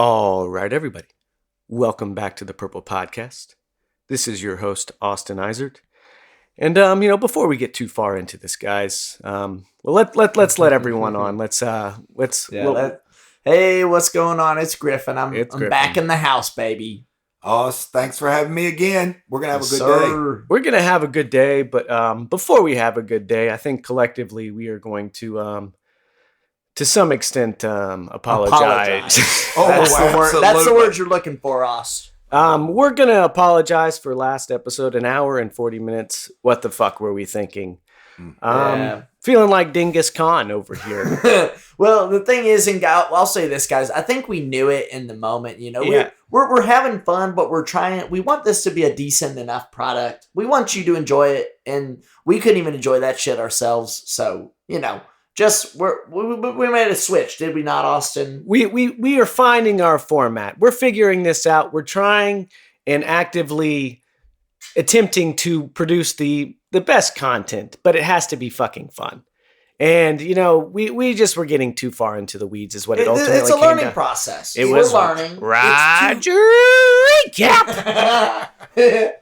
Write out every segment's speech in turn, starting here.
All right, everybody. Welcome back to the PRPL Podcast. This is your host, Austin Izard. And, before we get too far into this, guys, let's let everyone on. Hey, what's going on? It's Griffin. I'm Griffin. Back in the house, baby. Oz, thanks for having me again. We're going to have a good day. We're going to have a good day, but before we have a good day, I think collectively we are going to some extent, apologize. That's the word you're looking for, Oz. We're going to apologize for last episode, an hour and 40 minutes. What the fuck were we thinking? Feeling like Genghis Khan over here. Well, the thing is, I'll say this, guys. I think we knew it in the moment. We're having fun, but we want this to be a decent enough product. We want you to enjoy it, and we couldn't even enjoy that shit ourselves. So, we made a switch, did we not, Austin? We are finding our format. We're figuring this out. We're trying and actively attempting to produce the best content, but it has to be fucking fun. And, we just were getting too far into the weeds is what it ultimately came down. It's a learning process. We're learning. Roger recap.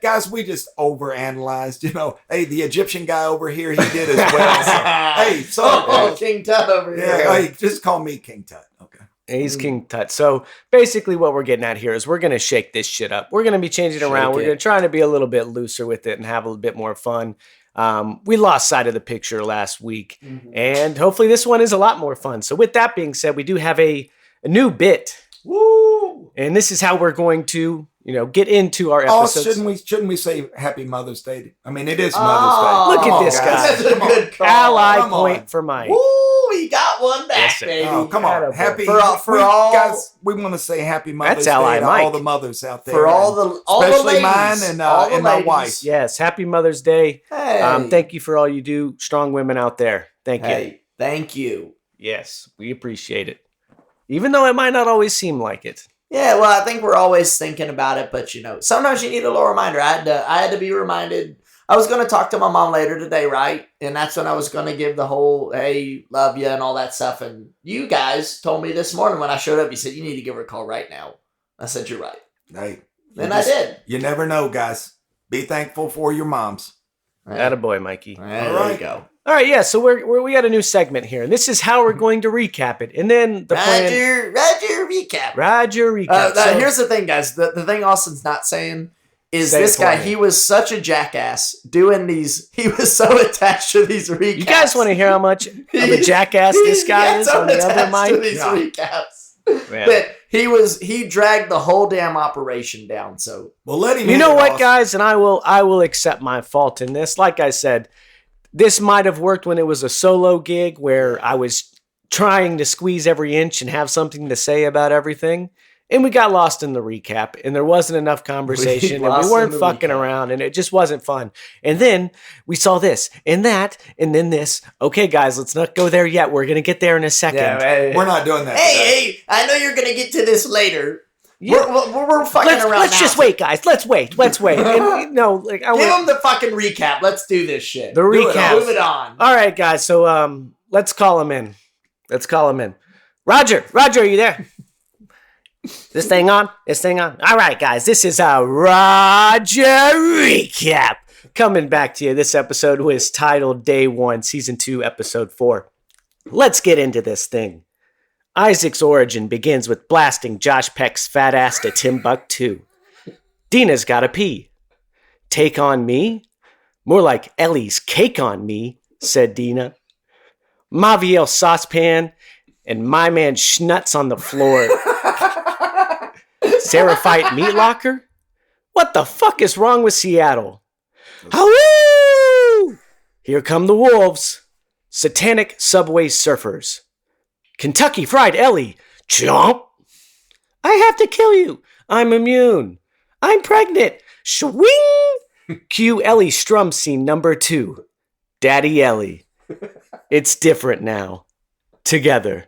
Guys, we just overanalyzed. Hey, the Egyptian guy over here, he did as well. So, King Tut over here. Hey, just call me King Tut. Okay. He's King Tut. So basically what we're getting at here is we're going to shake this shit up. We're going to be changing it around. We're going to try to be a little bit looser with it and have a little bit more fun. We lost sight of the picture last week, and hopefully this one is a lot more fun. So with that being said, we do have a new bit. Woo! And this is how we're going to, get into our episodes. Shouldn't we say Happy Mother's Day? I mean, it is Mother's Day. Look at this guy. That's a good call. Ally point for Mike. Woo! We got one back, Yes, baby. Oh, come on. For all guys, we want to say Happy Mother's Day Ally to Mike. all the mothers out there. For all the especially ladies, mine and my ladies. wife. Yes, Happy Mother's Day. Hey. Thank you for all you do, strong women out there. Thank you. Hey, thank you. Yes, we appreciate it. Even though it might not always seem like it. Yeah, well, I think we're always thinking about it, but sometimes you need a little reminder. I had to be reminded. I was going to talk to my mom later today, right? And that's when I was going to give the whole, hey, love you and all that stuff. And you guys told me this morning when I showed up, you said, you need to give her a call right now. I said, you're right. Hey, I did. You never know, guys. Be thankful for your moms. Attaboy, Mikey. All right, there you go. All right, yeah, so we got a new segment here, and this is how we're going to recap it. And then the Roger recap. Roger recap. Here's the thing, guys. The thing Austin's not saying is Say this it guy, for me. he was such a jackass doing these. He was so attached to these recaps. You guys want to hear how much of a jackass this guy is on the other mic? To these recaps. Man. That he dragged the whole damn operation down. So Well, let him. You know what, Austin. guys, and I will accept my fault in this. Like I said, this might have worked when it was a solo gig where I was trying to squeeze every inch and have something to say about everything. And we got lost in the recap, and there wasn't enough conversation, and we weren't fucking around, and it just wasn't fun. And then we saw this, and that, and then this. Okay, guys, let's not go there yet. We're going to get there in a second. yeah, We're not doing that. today. Hey, I know you're gonna get to this later. Yeah. We're fucking around. Let's now. just wait, guys. Let's wait. And, Give him the fucking recap. Let's do this shit. The recap. Move it on. All right, guys. So let's call him in. Roger, are you there? This thing on? All right, guys. This is a Roger recap. Coming back to you. This episode was titled Day 1, Season 2, Episode 4. Let's get into this thing. Isaac's origin begins with blasting Josh Peck's fat ass to Timbuktu. Dina's gotta pee. Take on me? More like Ellie's cake on me, said Dina. Maviel saucepan and my man Schnuts on the floor. Seraphite meat locker? What the fuck is wrong with Seattle? Howoo! Here come the wolves. Satanic subway surfers. Kentucky Fried Ellie. Chomp. I have to kill you. I'm immune. I'm pregnant. Swing. Cue Ellie Strum scene number 2. Daddy Ellie. It's different now. Together.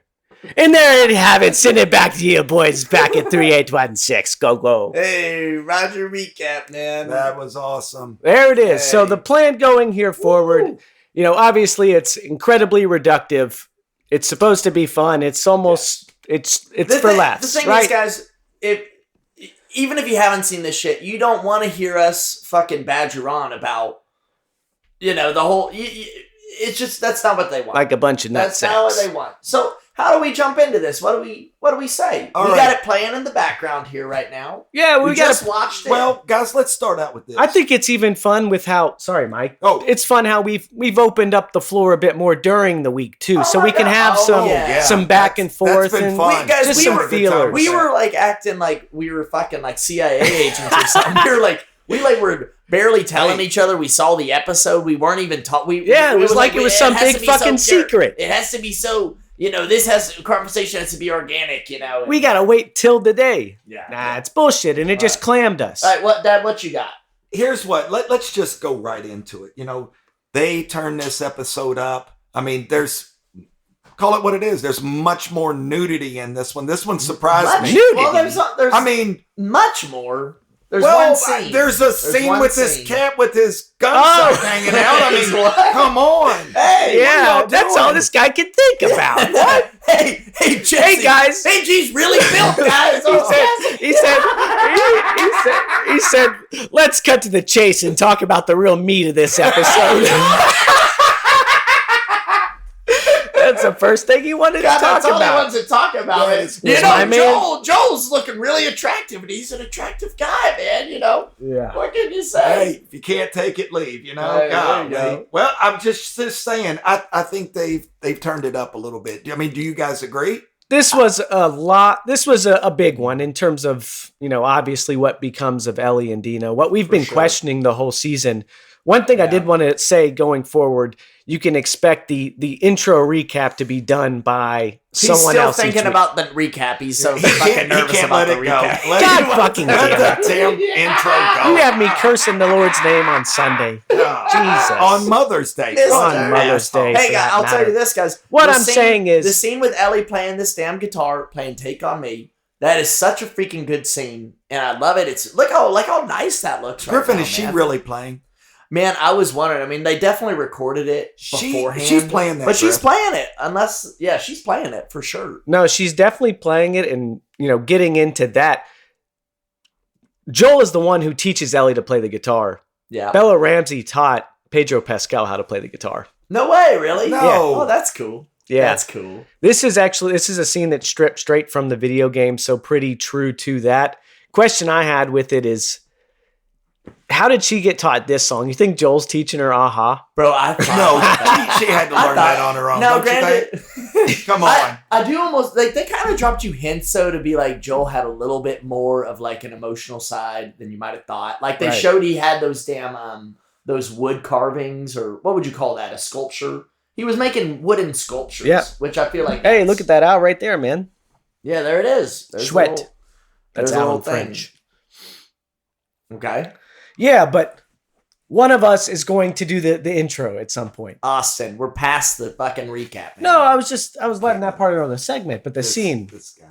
And there you have it. Send it back to you boys back at 3816. Go. Hey, Roger recap, man. That was awesome. There it is. Hey. So the plan going here forward, obviously it's incredibly reductive. It's supposed to be fun. It's almost it's for laughs, The thing right? is, guys, even if you haven't seen this shit, you don't want to hear us fucking badger on about, the whole. It's just that's not what they want. Like a bunch of nuts. That's not what they want. So how do we jump into this? What do we say? All we right. got it playing in the background here right now. Yeah, We just watched it. Well, guys, let's start out with this. I think it's even fun with how. Sorry, Mike. Oh. It's fun how we've opened up the floor a bit more during the week too, so my we can God. have Oh, some back and forth. That's been and fun. Guys, just we some were- feelers. we were like acting like we were fucking like CIA agents or something. We were barely telling each other we saw the episode. We weren't even talking. Yeah, it was like it was some has big to be so fucking pure. secret. It has to be so. This conversation has to be organic. and- We gotta wait till the day. Yeah. Nah, it's bullshit, and it just clammed us. All right, Dad? What you got? Here's what. Let's just go right into it. They turned this episode up. I mean, call it what it is. There's much more nudity in this one. This one surprised me. Nudity? Well, there's. I mean, much more. There's well, one scene. there's a scene one with this scene. cat with his gun Oh. sight hanging out. I mean, What? come on. Hey, Yeah, y'all that's doing? all this guy can think about. What? Hey, Jesse. Hey, guys. Hey, G's really built, guys. He said, let's cut to the chase and talk about the real meat of this episode. That's the first thing he wanted God, to talk that's all he about. wants to talk about. Yeah, Is, it's- my man. Joel's looking really attractive, and he's an attractive guy, man. Yeah. What can you Hey, say? if you can't take it, leave. Hey, God, there you go. well, I'm just saying. I think they've turned it up a little bit. I mean, do you guys agree? This was a lot. This was a big one in terms of, obviously what becomes of Ellie and Dina, what we've been sure. questioning the whole season. One thing I did want to say going forward, you can expect the intro recap to be done by He's someone still else. each thinking week. about the recap. He's so He fucking can't nervous about let the it go. recap. God fucking let damn the damn intro go. You have me cursing the Lord's name on Sunday. Jesus. On Mother's Day. It's On there. Mother's Day. Hey, for guys, that I'll tell matter. you this, guys. What The I'm scene- saying is- the scene with Ellie playing this damn guitar, playing "Take on Me." That is such a freaking good scene, and I love it. It's look how nice that looks. Right Griffin, now, is she man. really playing? Man, I was wondering. I mean, they definitely recorded it beforehand. She's playing that, but she's Griff. playing it. She's playing it for sure. No, she's definitely playing it and, getting into that. Joel is the one who teaches Ellie to play the guitar. Yeah. Bella Ramsey taught Pedro Pascal how to play the guitar. No way, really? No. Yeah. Oh, that's cool. Yeah. That's cool. This is a scene that's stripped straight from the video game, so pretty true to that. Question I had with it is, how did she get taught this song? You think Joel's teaching her aha? Bro, I thought No, she had to learn that on her own. No, don't you granted, think? Come on. I do almost like they kind of dropped you hints though to be like Joel had a little bit more of like an emotional side than you might have thought. Like they Right. showed he had those damn those wood carvings, or what would you call that? A sculpture. He was making wooden sculptures, Yeah. which I feel like. Hey, look at that out right there, man. Yeah, there it is. There's Sweat. the little- That's there's the Alan little thing. French. Okay, Yeah, but one of us is going to do the intro at some point. Austin, we're past the fucking recap. Man. No, I was letting that part of the segment, but the scene. This guy.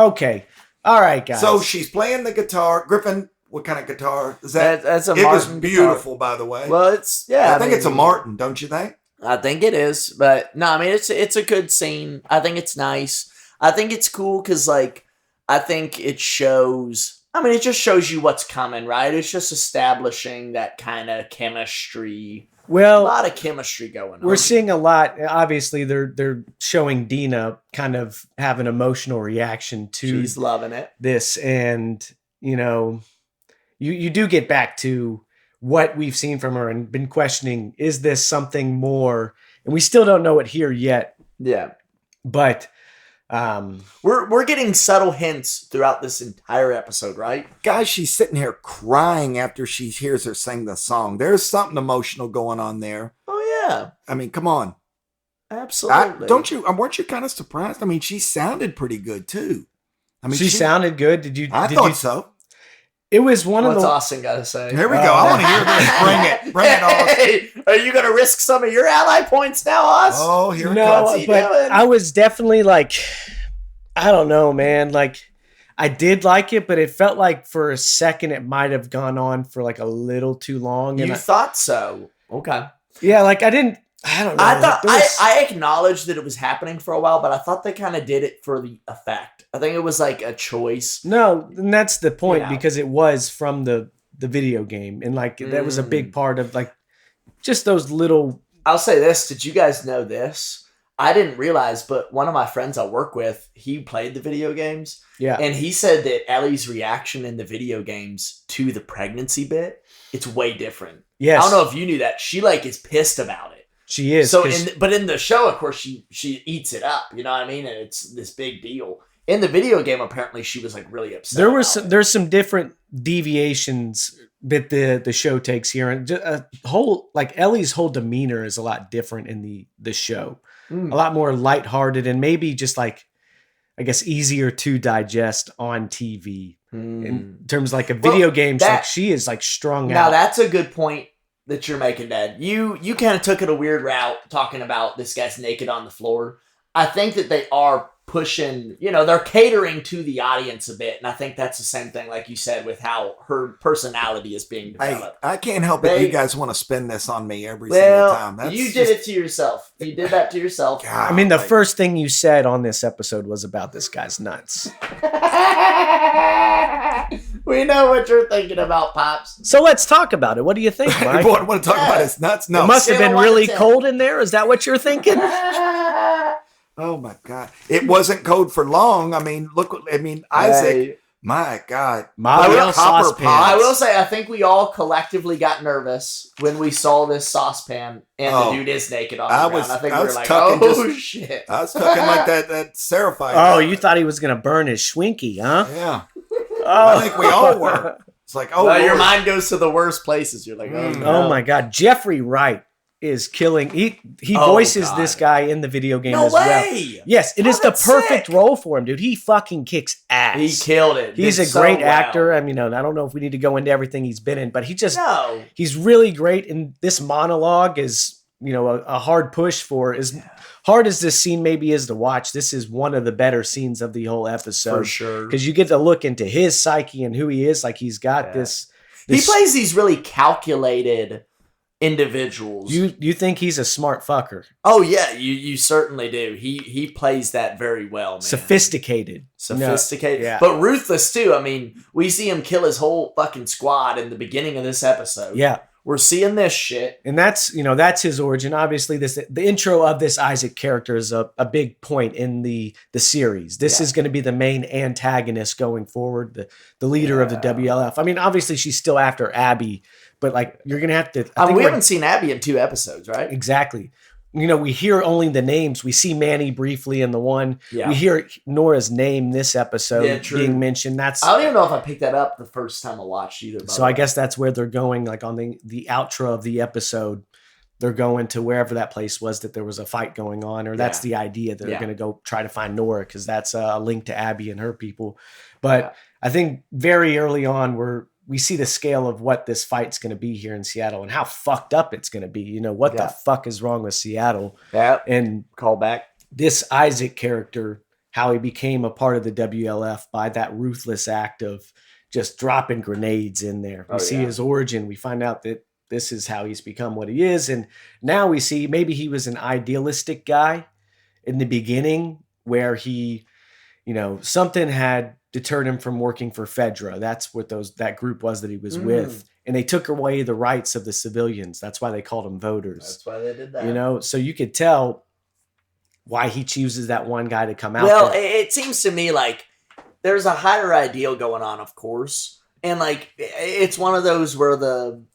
Okay. All right, guys. So she's playing the guitar. Griffin, what kind of guitar is that? That's a It was Martin beautiful, by the way. Well, it's yeah. I think it's a Martin, don't you think? I think it is, but no, I mean it's a good scene. I think it's nice. I think it's cool because I think it shows. I mean, it just shows you what's coming, right? It's just establishing that kind of chemistry. A well, lot of chemistry going on. we're seeing a lot. Obviously, they're showing Dina kind of have an emotional reaction to She's loving it. this, and you do get back to what we've seen from her and been questioning: is this something more? And we still don't know it here yet, Yeah, but we're getting subtle hints throughout this entire episode, right? Guys, she's sitting here crying after she hears her sing the song. There's something emotional going on there. Oh yeah, I mean, come on. absolutely. Weren't you kind of surprised? I mean, she sounded pretty good too. I mean, she sounded good. Did you? I did thought you, so. It was one What's of the. Austin got to say? Here we go. I want to hear this. Bring it, Austin. Hey, are you going to risk some of your ally points now, Austin? Oh, here it No, comes. What's he but doing? I was definitely I don't know, man. I did like it, but it felt like for a second it might have gone on for a little too long. And You thought so? Okay. yeah, I didn't. I don't know. I thought like this- I acknowledged that it was happening for a while, but I thought they kind of did it for the effect. I think it was like a choice. No, and that's the point, Yeah. because it was from the video game, and like that was a big part of like just those little. I'll say this. Did you guys know this? I didn't realize, but one of my friends I work with, he played the video games. Yeah. And he said that Ellie's reaction in the video games to the pregnancy bit, it's way different. Yes. I don't know if you knew that. She like is pissed about it. She is. So, 'cause but in the show, of course, she eats it up. You know what I mean? And it's this big deal. In the video game, apparently, she was like really upset. there's some different deviations that the show takes here, and a whole like Ellie's whole demeanor is a lot different in the show. A lot more lighthearted, and maybe just like, I guess, easier to digest on TV in terms of like a video game. Like she is like strung Now out. that's a good point that you're making, Dad. You kind of took it a weird route talking about this guy's naked on the floor. I think that they are pushing, they're catering to the audience a bit. And I think that's the same thing, like you said, with how her personality is being developed. I can't help it. You guys want to spin this on me every single time. You did it to yourself. You did that to yourself. God, I mean, the first thing you said on this episode was about this guy's nuts. We know what you're thinking about, Pops. So let's talk about it. What do you think, Mike? You want to talk about his nuts? No. It must have Scale been of 1 to really 10. cold in there. Is that what you're thinking? Oh my God. It wasn't cold for long. I mean, Isaac, Hey. my God. Mario Copper saucepan. pots. I will say, I think we all collectively got nervous when we saw this saucepan and the dude is naked on the ground. I think we were like, oh, shit. I was talking like that Seraphite. Oh, you thought he was going to burn his Schwinky, huh? Yeah. Oh. I think we all were. It's like, Your Lord. mind goes to the worst places. You're like, oh, no. Oh my God. Jeffrey Wright is killing. He Oh, voices God. this guy in the video game No as well. way! Yes, it is the that's perfect sick. role for him, dude. He fucking kicks ass. He killed it. He's Did a so great well. actor. I mean, I don't know if we need to go into everything he's been in, but No. he's really great. And this monologue is, a hard push for as hard as this scene maybe is to watch. This is one of the better scenes of the whole episode. For sure. Because you get to look into his psyche and who he is. Like he's got this. He plays these really calculated individuals. You think he's a smart fucker. Oh yeah, you certainly do. He plays that very well, man. Sophisticated. Sophisticated, Yeah. but ruthless too. I mean, we see him kill his whole fucking squad in the beginning of this episode. Yeah. We're seeing this shit. And that's his origin. Obviously, the intro of this Isaac character is a big point in the series. This is going to be the main antagonist going forward, the leader of the WLF. I mean, obviously, she's still after Abby, but like you're going to have to. We haven't seen Abby in 2 episodes, right? Exactly. We hear only the names. We see Manny briefly in the one. Yeah. We hear Nora's name this episode true. being mentioned. I don't even know if I picked that up the first time I watched either. So I guess that's where they're going, like on the outro of the episode, they're going to wherever that place was that there was a fight going on, or that's the idea that they're going to go try to find Nora because that's a link to Abby and her people. But I think very early on we see the scale of what this fight's going to be here in Seattle and how fucked up it's going to be. What the fuck is wrong with Seattle? Yeah. And Call back. this Isaac character, how he became a part of the WLF by that ruthless act of just dropping grenades in there. We see his origin. We find out that this is how he's become what he is. And now we see maybe he was an idealistic guy in the beginning where he, something had deterred him from working for Fedra. That's what that group was that he was with. And they took away the rights of the civilians. That's why they called them voters. That's why they did that. So you could tell why he chooses that one guy to come out. Well, there. it seems to me like there's a higher ideal going on, of course. And like, it's one of those where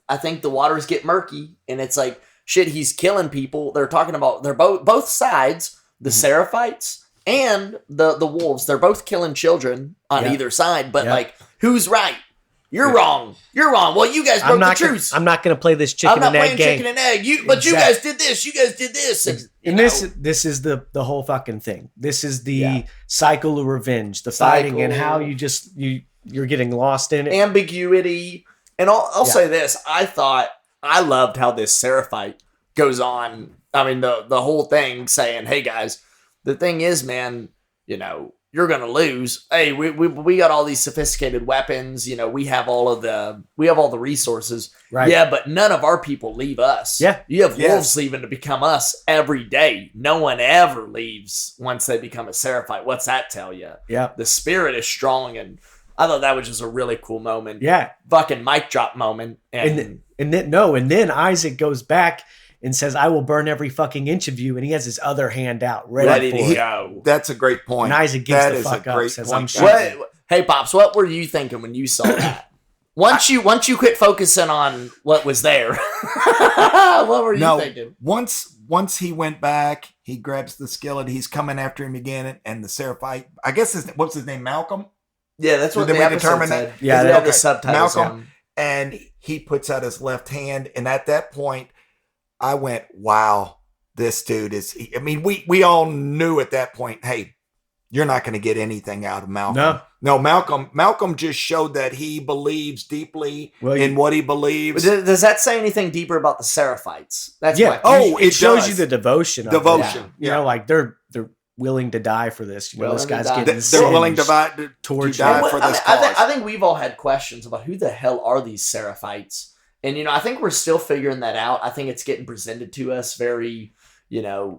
I think the waters get murky and it's like, shit, he's killing people. They're talking about, they're both sides, the Seraphites and the wolves. They're both killing children on either side, but like, who's right? You're wrong. You're wrong. Well, you guys broke the truce. I'm not going to play this I'm chicken not and egg playing game. chicken and egg. But you guys did this. You guys did this. And this is the whole fucking thing. This is the cycle of revenge, the fighting, and how you're getting lost in it. Ambiguity. And I'll say this. I loved how this Seraphite goes on. I mean, the whole thing saying, hey guys, the thing is, man, you're gonna lose. Hey, we got all these sophisticated weapons. You know, we have all the resources. Right. Yeah, but none of our people leave us. Yeah. You have wolves leaving to become us every day. No one ever leaves once they become a Seraphite. What's that tell you? Yeah. The spirit is strong, and I thought that was just a really cool moment. Yeah. Fucking mic drop moment. And then Isaac goes back and says, "I will burn every fucking inch of you," and he has his other hand out ready to for it. go. That's a great point. And Isaac gives That the is fuck a up. great Says, "I'm point. shooting." Hey, Pops, what were you thinking when you saw that? Once you quit focusing on what was there, what were you thinking? Once he went back, he grabs the skillet. He's coming after him again, and the Seraphite, I guess what's his name, Malcolm? Yeah, that's what Did the we episode determine said. that? Yeah, Yeah, the subtitles. Malcolm. And he puts out his left hand, and at that point, I went, "Wow, this dude is." I mean, we all knew at that point, hey, you're not going to get anything out of Malcolm. No, Malcolm just showed that he believes deeply in what he believes. Does that say anything deeper about the Seraphites? That's it shows you the devotion. Devotion. You know, like they're willing to die for this. You know, this guy's getting they're willing to die for this cause. I think we've all had questions about who the hell are these Seraphites, and I think we're still figuring that out. I think it's getting presented to us very,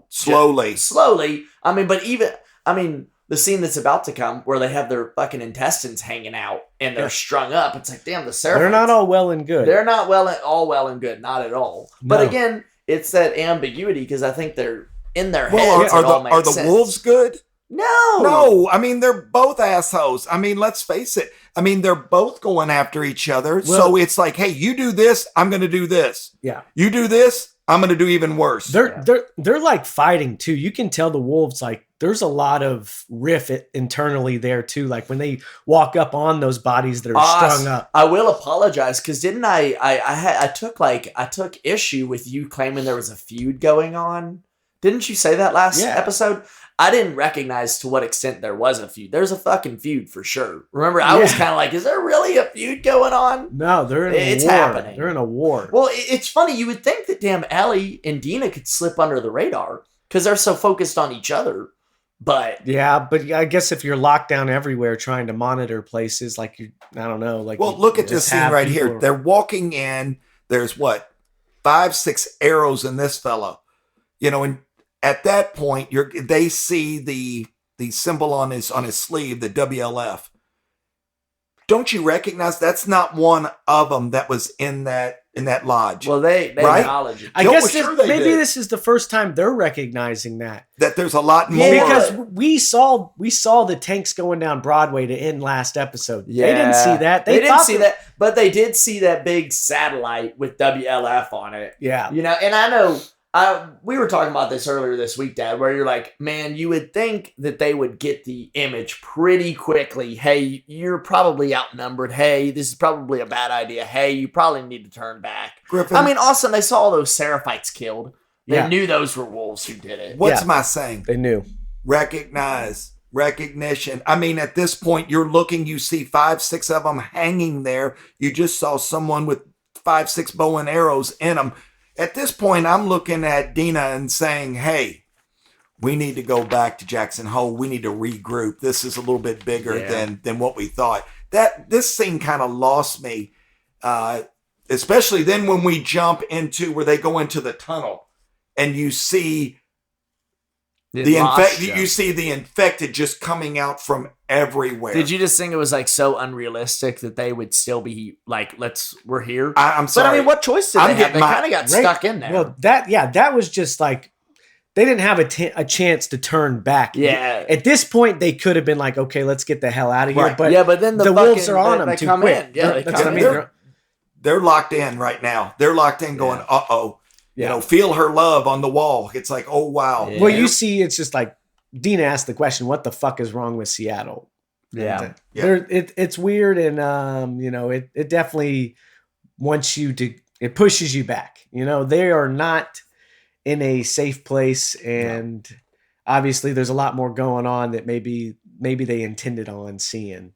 slowly. I mean, the scene that's about to come where they have their fucking intestines hanging out and they're strung up. It's like, damn, the Seraphites. They're not all well and good. They're not all well and good. Not at all. No. But again, it's that ambiguity because I think they're in their heads. Well, are the wolves good? No. I mean, they're both assholes. I mean, let's face it. I mean, they're both going after each other. So it's like, hey, you do this, I'm going to do this. Yeah. You do this, I'm going to do even worse. They're like fighting too. You can tell the wolves, like there's a lot of riff internally there too. Like when they walk up on those bodies that are strung up. I will apologize because didn't I took issue with you claiming there was a feud going on. Didn't you say that last episode? I didn't recognize to what extent there was a feud. There's a fucking feud for sure. Remember, I was kind of like, is there really a feud going on? No, it's happening. They're in a war. Well, it's funny. You would think that damn Ellie and Dina could slip under the radar because they're so focused on each other. But I guess if you're locked down everywhere trying to monitor places, like I don't know. Like, well, look at this scene right here. They're walking in. There's 5-6 arrows in this fellow. And at that point, they see the symbol on his sleeve, the WLF. Don't you recognize that's not one of them that was in that lodge? Well, they acknowledge it. I guess maybe this is the first time they're recognizing that there's a lot more. Because we saw the tanks going down Broadway to end last episode. Yeah. They didn't see that. They didn't see that, but they did see that big satellite with WLF on it. Yeah. And I know. We were talking about this earlier this week, Dad, where you're like, man, you would think that they would get the image pretty quickly. Hey, you're probably outnumbered. Hey, this is probably a bad idea. Hey, you probably need to turn back. Griffin. I mean, also, they saw all those Seraphites killed. They knew those were wolves who did it. What's my saying? They knew. Recognition. I mean, at this point, you're looking, you see 5-6 of them hanging there. You just saw someone with 5-6 bow and arrows in them. At this point, I'm looking at Dina and saying, hey, we need to go back to Jackson Hole. We need to regroup. This is a little bit bigger than what we thought. This scene kind of lost me, especially then when we jump into where they go into the tunnel and you see you see the infected just coming out from everywhere. Did you just think it was like so unrealistic that they would still be like, we're here? I'm sorry. But I mean, what choice did they have? They kind of got stuck in there. Well, that was just like, they didn't have a chance to turn back. Yeah. At this point, they could have been like, okay, let's get the hell out of here. Right. But then the wolves are on them they too come quick. in. Yeah, they come in. They're locked in right now. They're locked in going, uh-oh. Yeah. Feel her love on the wall. It's like, oh, wow. Yeah. Well, you see, it's just like, Dina asked the question, what the fuck is wrong with Seattle? Yeah. It's weird. And, it definitely wants you to, it pushes you back. They are not in a safe place. And obviously there's a lot more going on that maybe they intended on seeing.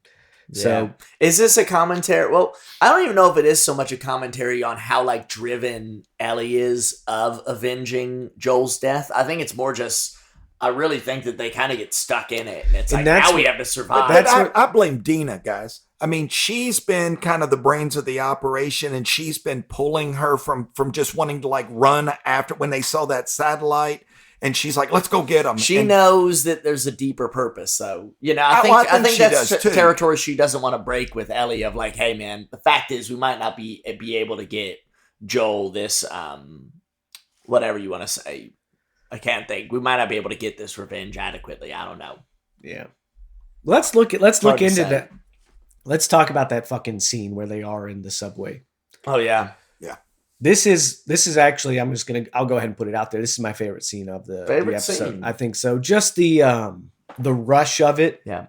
Yeah. So is this a commentary? Well, I don't even know if it is so much a commentary on how driven Ellie is of avenging Joel's death. I think it's more just I really think that they kind of get stuck in it. And it's And like, that's now we what- have to survive. I blame Dina, guys. I mean, she's been kind of the brains of the operation, and she's been pulling her from just wanting to like run after when they saw that satellite. And she's like, let's go get them. She and knows that there's a deeper purpose, though. You know, I I think think she that's does, too. territory she doesn't want to break with Ellie of like, hey, man, the fact is we might not be able to get Joel this, whatever you want to say. I can't think. We might not be able to get this revenge adequately. I don't know. Yeah. Let's look Hard to into say. that. Let's talk about that fucking scene where they are in the subway. Oh, yeah. This is actually, I'll go ahead and put it out there. This is my favorite scene of the episode. Scene. I think so. Just the rush of it. Yeah.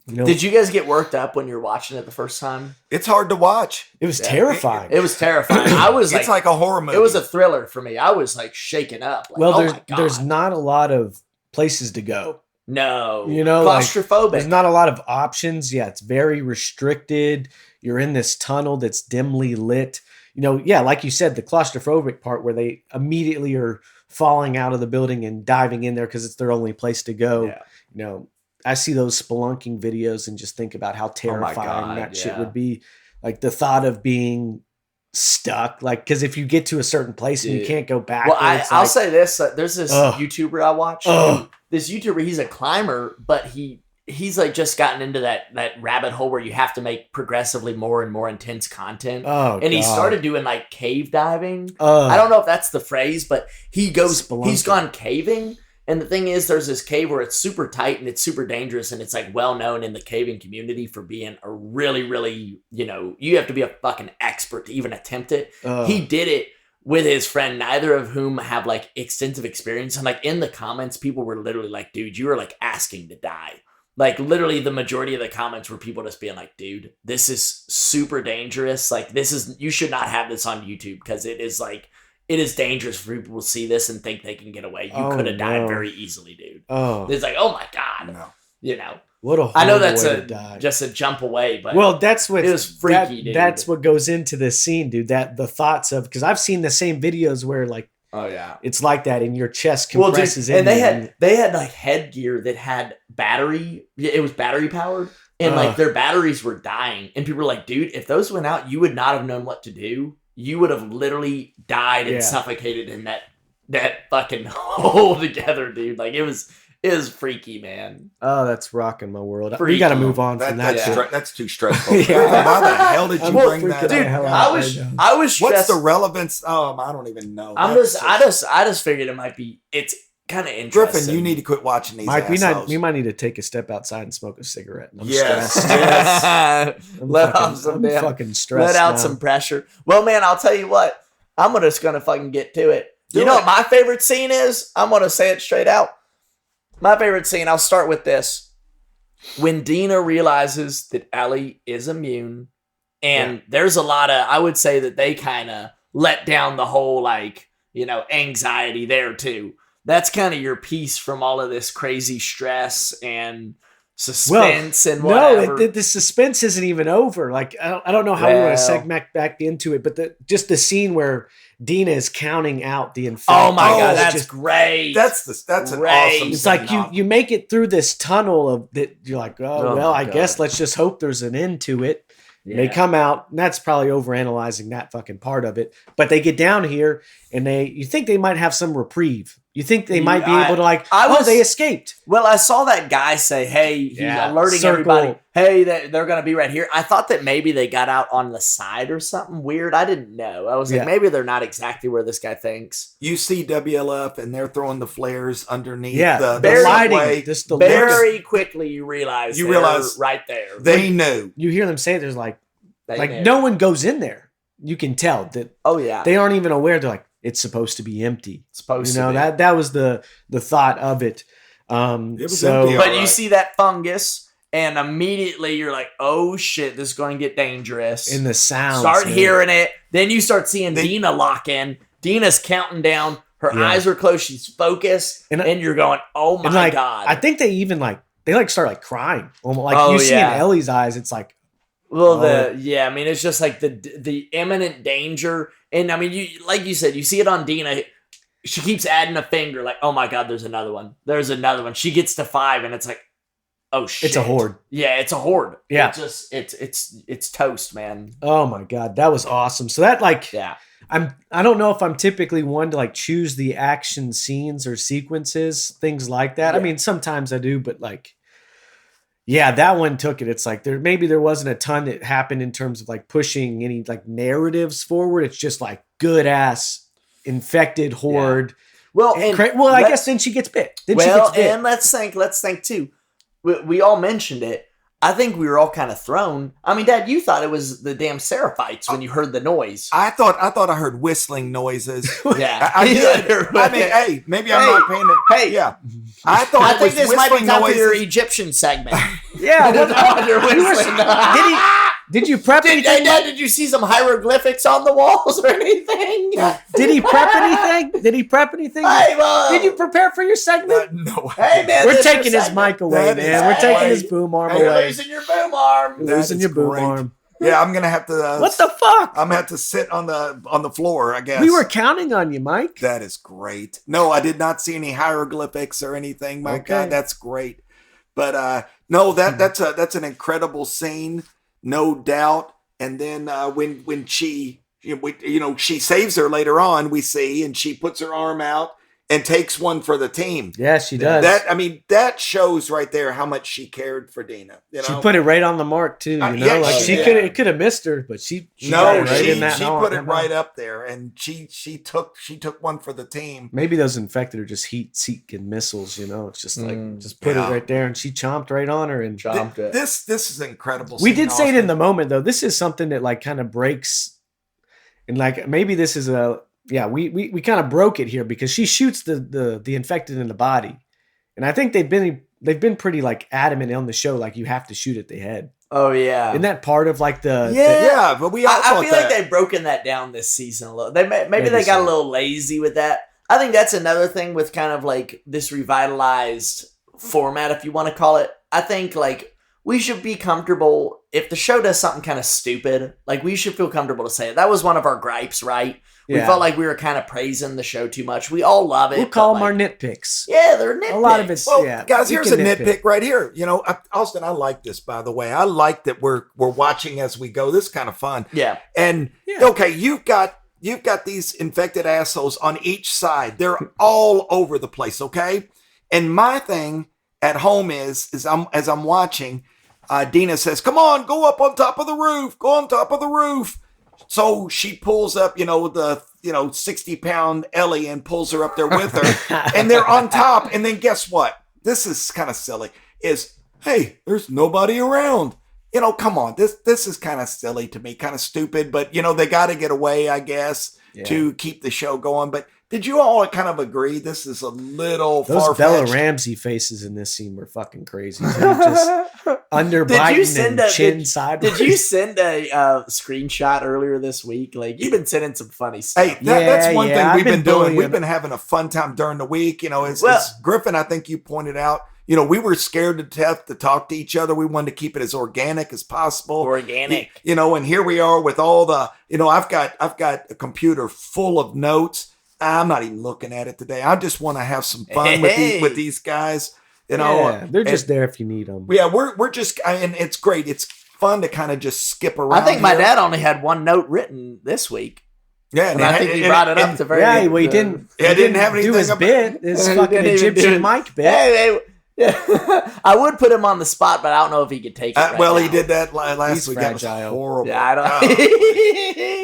You know, Did you guys get worked up when you were watching it the first time? it's hard to watch. it was terrifying. It was terrifying. I was It's like a horror movie. it was a thriller for me. I was like shaken up. Like, well, oh my God. there's not a lot of places to go. No. You know, like, claustrophobic. There's not a lot of options. Yeah, it's very restricted. You're in this tunnel that's dimly lit. You know, yeah, like you said, the claustrophobic part where they immediately are falling out of the building and diving in there because it's their only place to go. Yeah. You know, I see those spelunking videos and just think about how terrifying God, that shit yeah. would be. Like the thought of being stuck, like, because if you get to a certain place and you Dude. can't go back. Well, I'll say this: there's this Ugh. YouTuber I watch. Ugh. This YouTuber, he's a climber, but he's like just gotten into that rabbit hole where you have to make progressively more and more intense content. Oh, And he God. started doing like cave diving. Ugh. I don't know if that's the phrase, but he's Spelunking. gone caving. And the thing is, there's this cave where it's super tight and it's super dangerous, and it's like well known in the caving community for being a really, really, you know, you have to be a fucking expert to even attempt it. Ugh. He did it with his friend, neither of whom have like extensive experience. And like in the comments, people were literally like, dude, you were like asking to die. Like literally the majority of the comments were people just being like, dude, this is super dangerous. Like you should not have this on YouTube because it is dangerous for people to see this and think they can get away. You Oh, could have died no. very easily, dude. Oh, It's like, oh my God. No. You know, what a I know horrible that's way to die. just a jump away, but Well, that's what it was freaky, dude. That's what goes into this scene, dude. That the thoughts of, because I've seen the same videos where like oh yeah. it's like that, and your chest Well, dude, compresses in. and there, they had like headgear that had battery. It was battery powered, and like Ugh. their batteries were dying. And people were like, "Dude, if those went out, you would not have known what to do. You would have literally died and Yeah. suffocated in that fucking hole together, dude. Like it was freaky, man. oh, that's rocking my world. We Freaky. got to move on from that. That's, shit. that's too stressful. Yeah. Why the hell did you I'm bring freaking that the up? hell out I right was now. I was What's stressed. the relevance? I don't even know. I just figured it might be. It's kind of interesting. Griffin, you need to quit watching these Mike, assholes. we might need to take a step outside and smoke a cigarette. I'm Yes. stressed. Yes. I'm Let fucking, off some I'm damn- fucking stressed. Let out now. some pressure. Well, man, I'll tell you what. I'm just gonna fucking get to it. Do you know it. what my favorite scene is? I'm gonna say it straight out. My favorite scene. I'll start with this. When Dina realizes that Ellie is immune, and there's a lot of, I would say that they kind of let down the whole anxiety there too. That's kind of your piece from all of this crazy stress and suspense and whatever. No, the suspense isn't even over. Like I don't know how we want to Well. segment back into it, but just the scene where Dina is counting out the infected. Oh my god, Oh, that's just- great. That's an Great. awesome. It's like scene. you make it through this tunnel of that. You're like, Oh well, my I God. guess let's just hope there's an end to it. Yeah. They come out, and that's probably overanalyzing that fucking part of it. But they get down here, and you think they might have some reprieve. You think they might be able to they escaped. Well, I saw that guy say, hey, he's Yeah, alerting circle. everybody, hey, they're going to be right here. I thought that maybe they got out on the side or something weird. I didn't know. I was like, Yeah. maybe they're not exactly where this guy thinks. You see WLF and they're throwing the flares underneath Yeah, the Very- lighting, subway. just the Very quickly, you realize You they're realize right there. They knew. you hear them say there's like They knew. no one goes in there. You can tell that Oh, yeah. they aren't even aware. They're like, it's supposed to be empty. supposed You know, to be. that was the thought of it. It was So empty, But all you right. see that fungus, and immediately you're like, oh, shit, this is going to get dangerous. in the sound, Start hearing it. Then you start seeing They- Dina lock in. Dina's counting down. Her Yeah. eyes are closed. She's focused. And And, you're going, oh my and like God. I think they even start crying. Almost like Oh, you see in yeah. Ellie's eyes, it's like Well, Oh. I mean, it's just like the imminent danger. And I mean, you like you said, you see it on Dina. she keeps adding a finger, like, oh my God, there's another one. There's another one. She gets to 5, and it's like, oh shit. It's a horde. Yeah, it's a horde. Yeah. It's toast, man. Oh my God, that was awesome. So that Yeah. I don't know if I'm typically one to like choose the action scenes or sequences, things like that. Yeah. I mean, sometimes I do, but like, yeah, that one took it. It's like there wasn't a ton that happened in terms of like pushing any like narratives forward. It's just like good ass infected horde. Well, I guess then she gets bit. And let's think too. We all mentioned it. I think we were all kind of thrown. I mean, Dad, you thought it was the damn Seraphites when you heard the noise. I thought I heard whistling noises. Yeah, I did. I mean, hey, maybe I'm not paying it. Hey, yeah, I thought I it think was this might be whistling time for noises. your Egyptian segment. Yeah. Did Did you prep anything? Dad, did you see some hieroglyphics on the walls or anything? Did he prep anything? Hey, Did you prepare for your segment? No. Hey, man, We're this is taking your his mic away, That man. is We're taking great. his boom arm You're away. losing your boom arm. That Losing is your boom great. arm. Yeah, I'm gonna have to. What the fuck? I'm gonna have to sit on the floor, I guess. We were counting on you, Mike. That is great. No, I did not see any hieroglyphics or anything. My Okay. God, that's great. But no, that's an incredible scene, no doubt. And then when she she saves her later on, we see, and she puts her arm out and takes one for the team. Yeah, she does. That shows right there how much she cared for Dina. You know? She put it right on the mark too. You know, yeah, like she could have missed her, but she she got it right in that put it mark. right up there, and she took one for the team. Maybe those infected are just heat-seeking missiles. You know, it's just like just put yeah. it right there, and she chomped right on her and Chomped it. This is incredible. We scene, did say it in Austin. the moment though. This is something that like kind of breaks, and like maybe this is we kind of broke it here because she shoots the infected in the body, and I think they've been pretty like adamant on the show like you have to shoot at the head. Oh yeah. Isn't that part of like the Yeah, but we all I thought feel that. like they've broken that down this season a little. Maybe they got so. a little lazy with that. I think that's another thing with kind of like this revitalized format, if you want to call it. I think like we should be comfortable if the show does something kind of stupid. Like we should feel comfortable to say it. That was one of our gripes, right? We Yeah. felt like we were kind of praising the show too much. We all love it. We'll call but, them our like, nitpicks. Yeah, they're nitpicks. A lot of it's Well, yeah. guys, we here's a can nitpick right here. You know, Austin, I like this, by the way. I like that we're watching as we go. This is kind of fun. Yeah. And Yeah. okay, you've got these infected assholes on each side. They're all over the place. Okay, and my thing at home is as I'm watching, Dina says, "Come on, go up on top of the roof. Go on top of the roof." So she pulls up, the 60-pound Ellie and pulls her up there with her, and they're on top. And then guess what? This is kind of silly. Hey, there's nobody around. Come on. This is kind of silly to me, kind of stupid. But they got to get away, I guess, to keep the show going. But did you all kind of agree this is a little Those far-fetched? Bella Ramsey faces in this scene were fucking crazy. Too. Just underbiting and chin sideways. Did you send a screenshot earlier this week? Like you've been sending some funny stuff. Hey, that's one thing I've we've been doing. bullying. We've been having a fun time during the week. As Griffin, I think you pointed out, we were scared to death to talk to each other. We wanted to keep it as organic as possible. Organic. And here we are with all the, I've got a computer full of notes. I'm not even looking at it today. I just want to have some fun with these guys. Yeah, they're just there if you need them. Yeah, we're just, and it's great. It's fun to kind of just skip around. I think my here. dad only had one note written this week. Yeah, And I think he brought it up to very. Yeah, well, he didn't. Yeah, he didn't have do anything his about- bit. His He fucking didn't even do Egyptian it. Mike bit. Yeah, I would put him on the spot, but I don't know if he could take it. Right well, now. he did that last He's week. That was fragile. horrible. Yeah, I don't.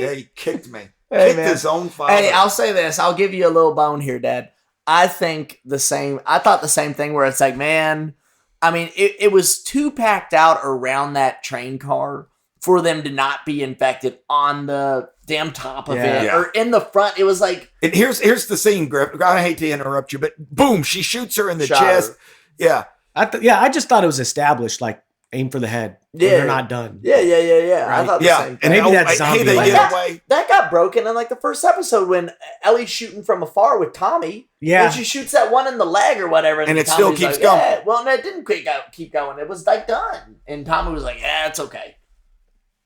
Yeah, he kicked me. Hey, Kicked man. his own father. Hey, I'll say this. I'll give you a little bone here, Dad. I think the same. I thought the same thing where it's like, man, I mean, it was too packed out around that train car for them to not be infected on the damn top of it Yeah. or in the front. It was like, And here's the scene, Griff. I hate to interrupt you, but boom, she shoots her in the Shot her. chest. Yeah. I just thought it was established. Like aim for the head. Yeah. They're not done. yeah. I Right. thot the Yeah. same And thing. Maybe that's hey, zombie they land. get away. That got broken in like the first episode when Ellie's shooting from afar with Tommy. Yeah. And she shoots that one in the leg or whatever. And it Tommy's still keeps like, going. Yeah. Well, no, it didn't keep going. It was like done. And Tommy was like, yeah, it's okay.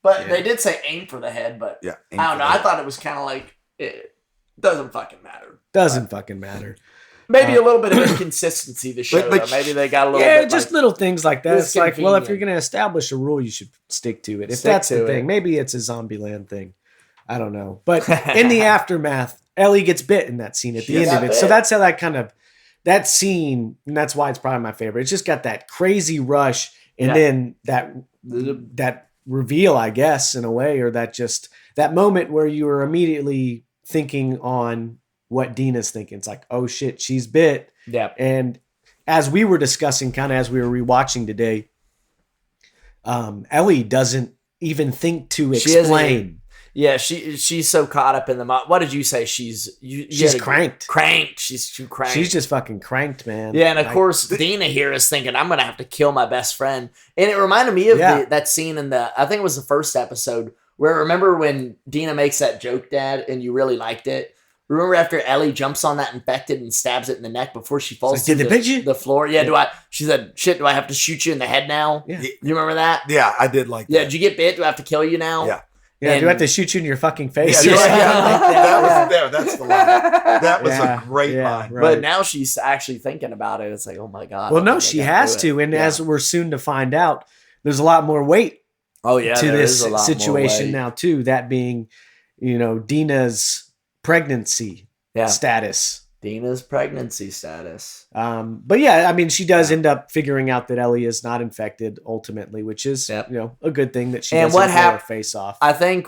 But Yeah. they did say aim for the head, but Yeah. I don't know. I thought it was kind of like, Doesn't fucking matter. Doesn't fucking matter. Maybe a little bit of inconsistency to show. but Maybe they got a little bit just like, little things like that. it's It's like, well, if you're convenient. going to establish a rule, you should stick to it. If Stick that's the to thing, it. maybe it's a Zombieland thing. I don't know. But in the aftermath, Ellie gets bit in that scene at the She end got of it. bit. So that's how that scene, and that's why it's probably my favorite. It's just got that crazy rush and then that reveal, I guess, in a way, or that moment where you are immediately thinking on what Dina's thinking. It's like, oh shit, she's bit. yeah. And as we were discussing, kind of as we were rewatching today, Ellie doesn't even think to She hasn't explain. Yeah, she's so caught up in the. What did you say? She's Cranked. Cranked. She's too cranked. She's just fucking cranked, man. Yeah, and of course, Dina here is thinking, I'm going to have to kill my best friend. And it reminded me of that scene in I think it was the first episode, where remember when Dina makes that joke, Dad, and you really liked it? Remember after Ellie jumps on that infected and stabs it in the neck before she falls Did they pitch you? the floor? Yeah, she said, shit, do I have to shoot you in the head now? Yeah. You remember that? Yeah, I did like Yeah, that. did you get bit? Do I have to kill you now? Yeah. Yeah, And- do I have to shoot you in your fucking face? Yeah, Yeah. that's the line. That was a great line. right. But now she's actually thinking about it. It's like, oh my God. Well, I no, think I she gotta has do it. to. And Yeah. as we're soon to find out, there's a lot more weight Oh yeah, to there this is a lot more situation weight. now, too. That being, Dina's pregnancy Yeah, status. Dina's pregnancy status. But yeah, I mean, she does end up figuring out that Ellie is not infected ultimately, which is, Yep. a good thing that she And doesn't what blow her hap- face off. I think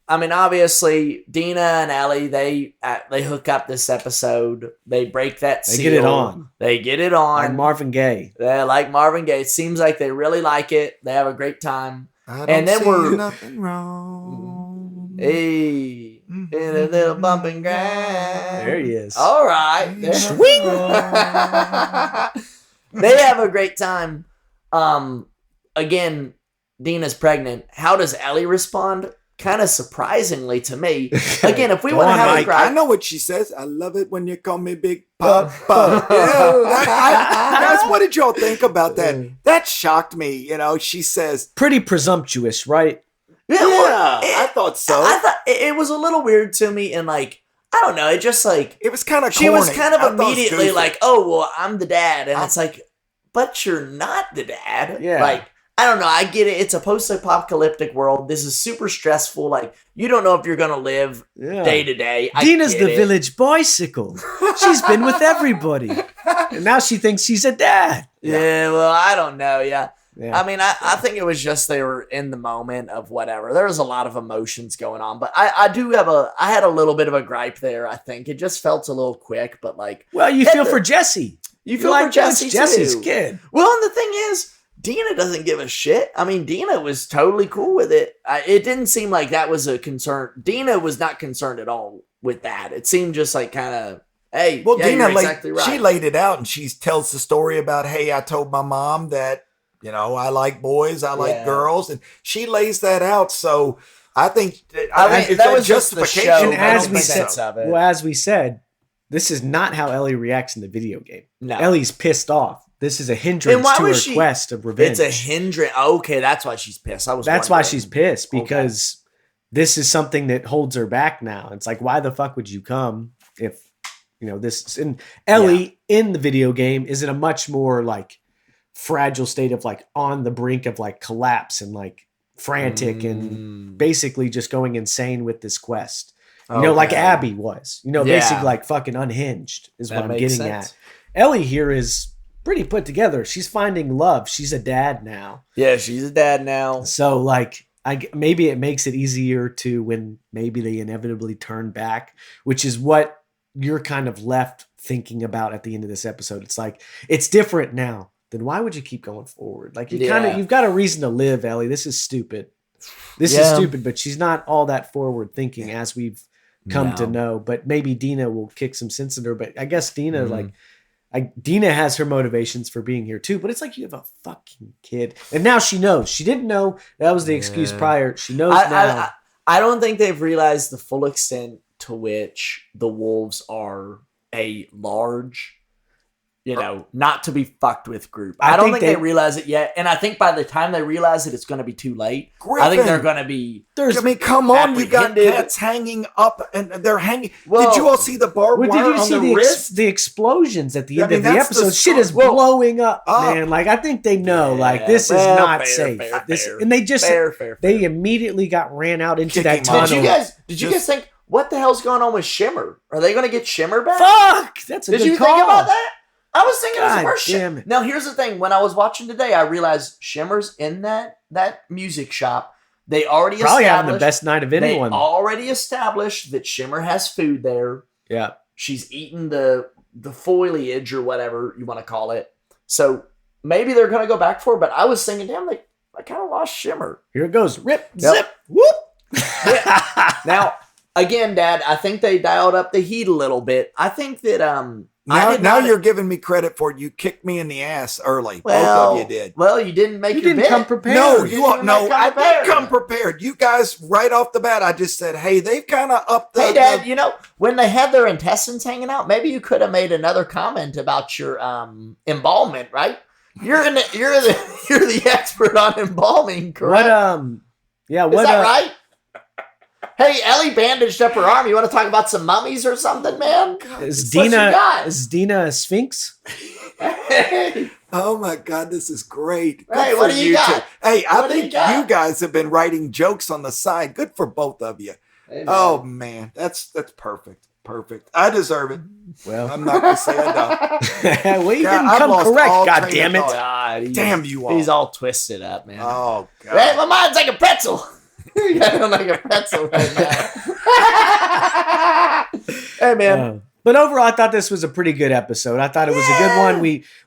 obviously Dina and Ellie they hook up this episode. They break that They seal. get it on. They get it Like on. Marvin Gaye. They're like Marvin Gaye. It seems like they really like it. They have a great time. I don't And then see we're- nothing wrong. Hey, in a little bumping ground. There he is. All right. Swing. They have a great time. Again, Dina's pregnant. How does Ellie respond? Kind of surprisingly to me. Again, if we Go want to on, have a Mike. gripe, I know what she says. I love it when you call me Big Papa. Guys, what did y'all think about that? That shocked me. She says, Pretty presumptuous, right? yeah, I thought so. I thought it was a little weird to me, and like I don't know, it just like It was kind of she was corny. kind I of thought it was immediately goofy. like, "Oh, well, I'm the dad," and it's like, "But you're not the dad." Yeah. Like I don't know. I get it. It's a post-apocalyptic world. This is super stressful. Like you don't know if you're gonna live Yeah. day to day. I Dina's get the it. village bicycle. She's been with everybody. And now she thinks she's a dad. Yeah, well, I don't know. Yeah. Yeah. I mean, I think it was just they were in the moment of whatever. There was a lot of emotions going on, but I had a little bit of a gripe there. I think it just felt a little quick, but like Well, you feel for Jesse. you feel like for Jesse Jesse's too. kid. Well, and the thing is, Dina doesn't give a shit. I mean, Dina was totally cool with it. It didn't seem like that was a concern. Dina was not concerned at all with that. It seemed just like kind of, hey, Well, yeah, Dina you're exactly right. she laid it out, and she tells the story about, hey, I told my mom that, I like boys, I like Yeah. girls, and she lays that out. So I think I mean, it's that a was just the show. And I as don't we think said- sense of it. Well, as we said, this is not how Ellie reacts in the video game. No. Ellie's pissed off. This is a hindrance And why to her was she- quest of revenge. It's a hindrance. Okay, that's why she's pissed. That's why she's pissed, Okay. because this is something that holds her back now. It's like, why the fuck would you come if, this? And Ellie in the video game is in a much more like fragile state of like on the brink of like collapse and like frantic and basically just going insane with this quest. Like Abby was, basically like fucking unhinged is what I'm getting at. Ellie here is pretty put together. She's finding love. She's a dad now. Yeah, she's a dad now. So like, maybe it makes it easier to when maybe they inevitably turn back, which is what you're kind of left thinking about at the end of this episode. It's like, it's different now. Then why would you keep going forward? Like you've got a reason to live, Ellie. This is stupid. This is stupid, but she's not all that forward thinking as we've come to know. But maybe Dina will kick some sense in her. But I guess Dina, Dina has her motivations for being here too. But it's like you have a fucking kid, and now she knows. She didn't know that was the excuse prior. She knows now. I don't think they've realized the full extent to which the wolves are a large not to be fucked with group. I I don't think think they realize it yet. And I think by the time they realize it, it's going to be too late. Griffin, I think they're going to be. Come on. You got apprehended. pets hanging up and they're hanging. Well, did you all see the barbed Well, wire did you on see the wrist? the explosions at the end of the that's the episode? Shit is story. blowing up, Well, man. Like, I think they know, like, this is well, not fair, safe. fair, This, fair. and they just, Fair. they immediately got ran out into Kick that him tunnel. off. Did you guys think, what the hell's going on with Shimmer? Are they going to get Shimmer back? Fuck! That's a Did good you call. think about that? I was thinking it was God the worst damn shit. it. Now, here's the thing. When I was watching today, I realized Shimmer's in that music shop. They already Probably having established the best night of anyone. They already established that Shimmer has food there. Yeah. She's eating the foliage or whatever you want to call it. So maybe they're going to go back for it. But I was thinking, damn, I kind of lost Shimmer. Here it goes. Rip, Yep. zip, whoop. Now, again, Dad, I think they dialed up the heat a little bit. I think that Now you're giving me credit for you kicked me in the ass early. well, Both of you did. Well, you didn't make You your didn't bid. come prepared. No, You you are, didn't no. come I prepared. did come prepared. You guys, right off the bat, I just said, "Hey, they've kind of upped the." Hey, Dad, when they had their intestines hanging out, maybe you could have made another comment about your embalmment, right? You're the expert on embalming, correct? Yeah, Is what, that right? Hey, Ellie bandaged up her arm. You want to talk about some mummies or something, man? is What you got? Dina a sphinx? Hey, Oh my God, this is great. Good Hey, for what do you got? two. Hey, I What do you think got? you guys have been writing jokes on the side. Good for both of you. man. Oh man, that's perfect. Perfect. I deserve it. Well, I'm not gonna say I don't. well, you God, didn't I've come lost correct, all God train of damn it. thought. God, Damn you all. He's all twisted up, man. Oh God. Hey, my mind's like a pretzel. I don't like a pretzel right now. Hey, man. But overall, I thought this was a pretty good episode. I thought it was a good one.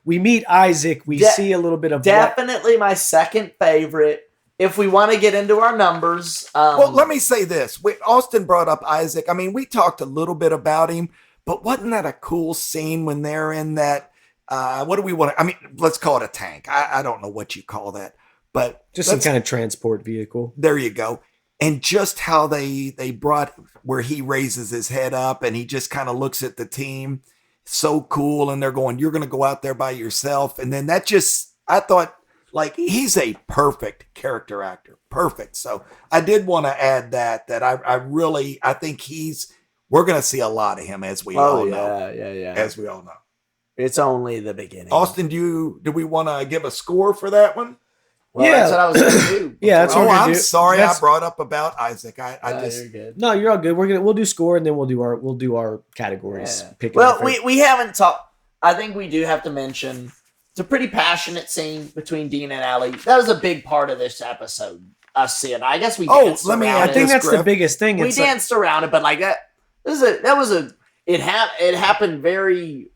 We meet Isaac. We see a little bit of Definitely my second favorite. If we want to get into our numbers. Well, let me say this. Austin brought up Isaac. I mean, we talked a little bit about him, but wasn't that a cool scene when they're in that, what do we want to, I mean, let's call it a tank. I don't know what you call that, but just some kind of transport vehicle. there you go. And just how they brought where he raises his head up and he just kind of looks at the team. So cool. And they're going, you're going to go out there by yourself. And then that just, I thought, like, he's a perfect character actor. Perfect. So I did want to add that I think we're going to see a lot of him as we all know. Yeah. As we all know. It's only the beginning. Austin, do we want to give a score for that one? Well, Yeah. that's what I was going to do. Yeah, that's what we're gonna I'm do. sorry That's- I brought up about Isaac. I just, You're good. No, you're all good. We'll do score and then we'll do our categories. Yeah. Pick Well, it we haven't talked. I think we do have to mention it's a pretty passionate scene between Dean and Allie. That was a big part of this episode. Us seeing. I guess we. danced let me around add I it. think this, that's the Griff. biggest thing. We It's like- danced around it, but like that. It happened very.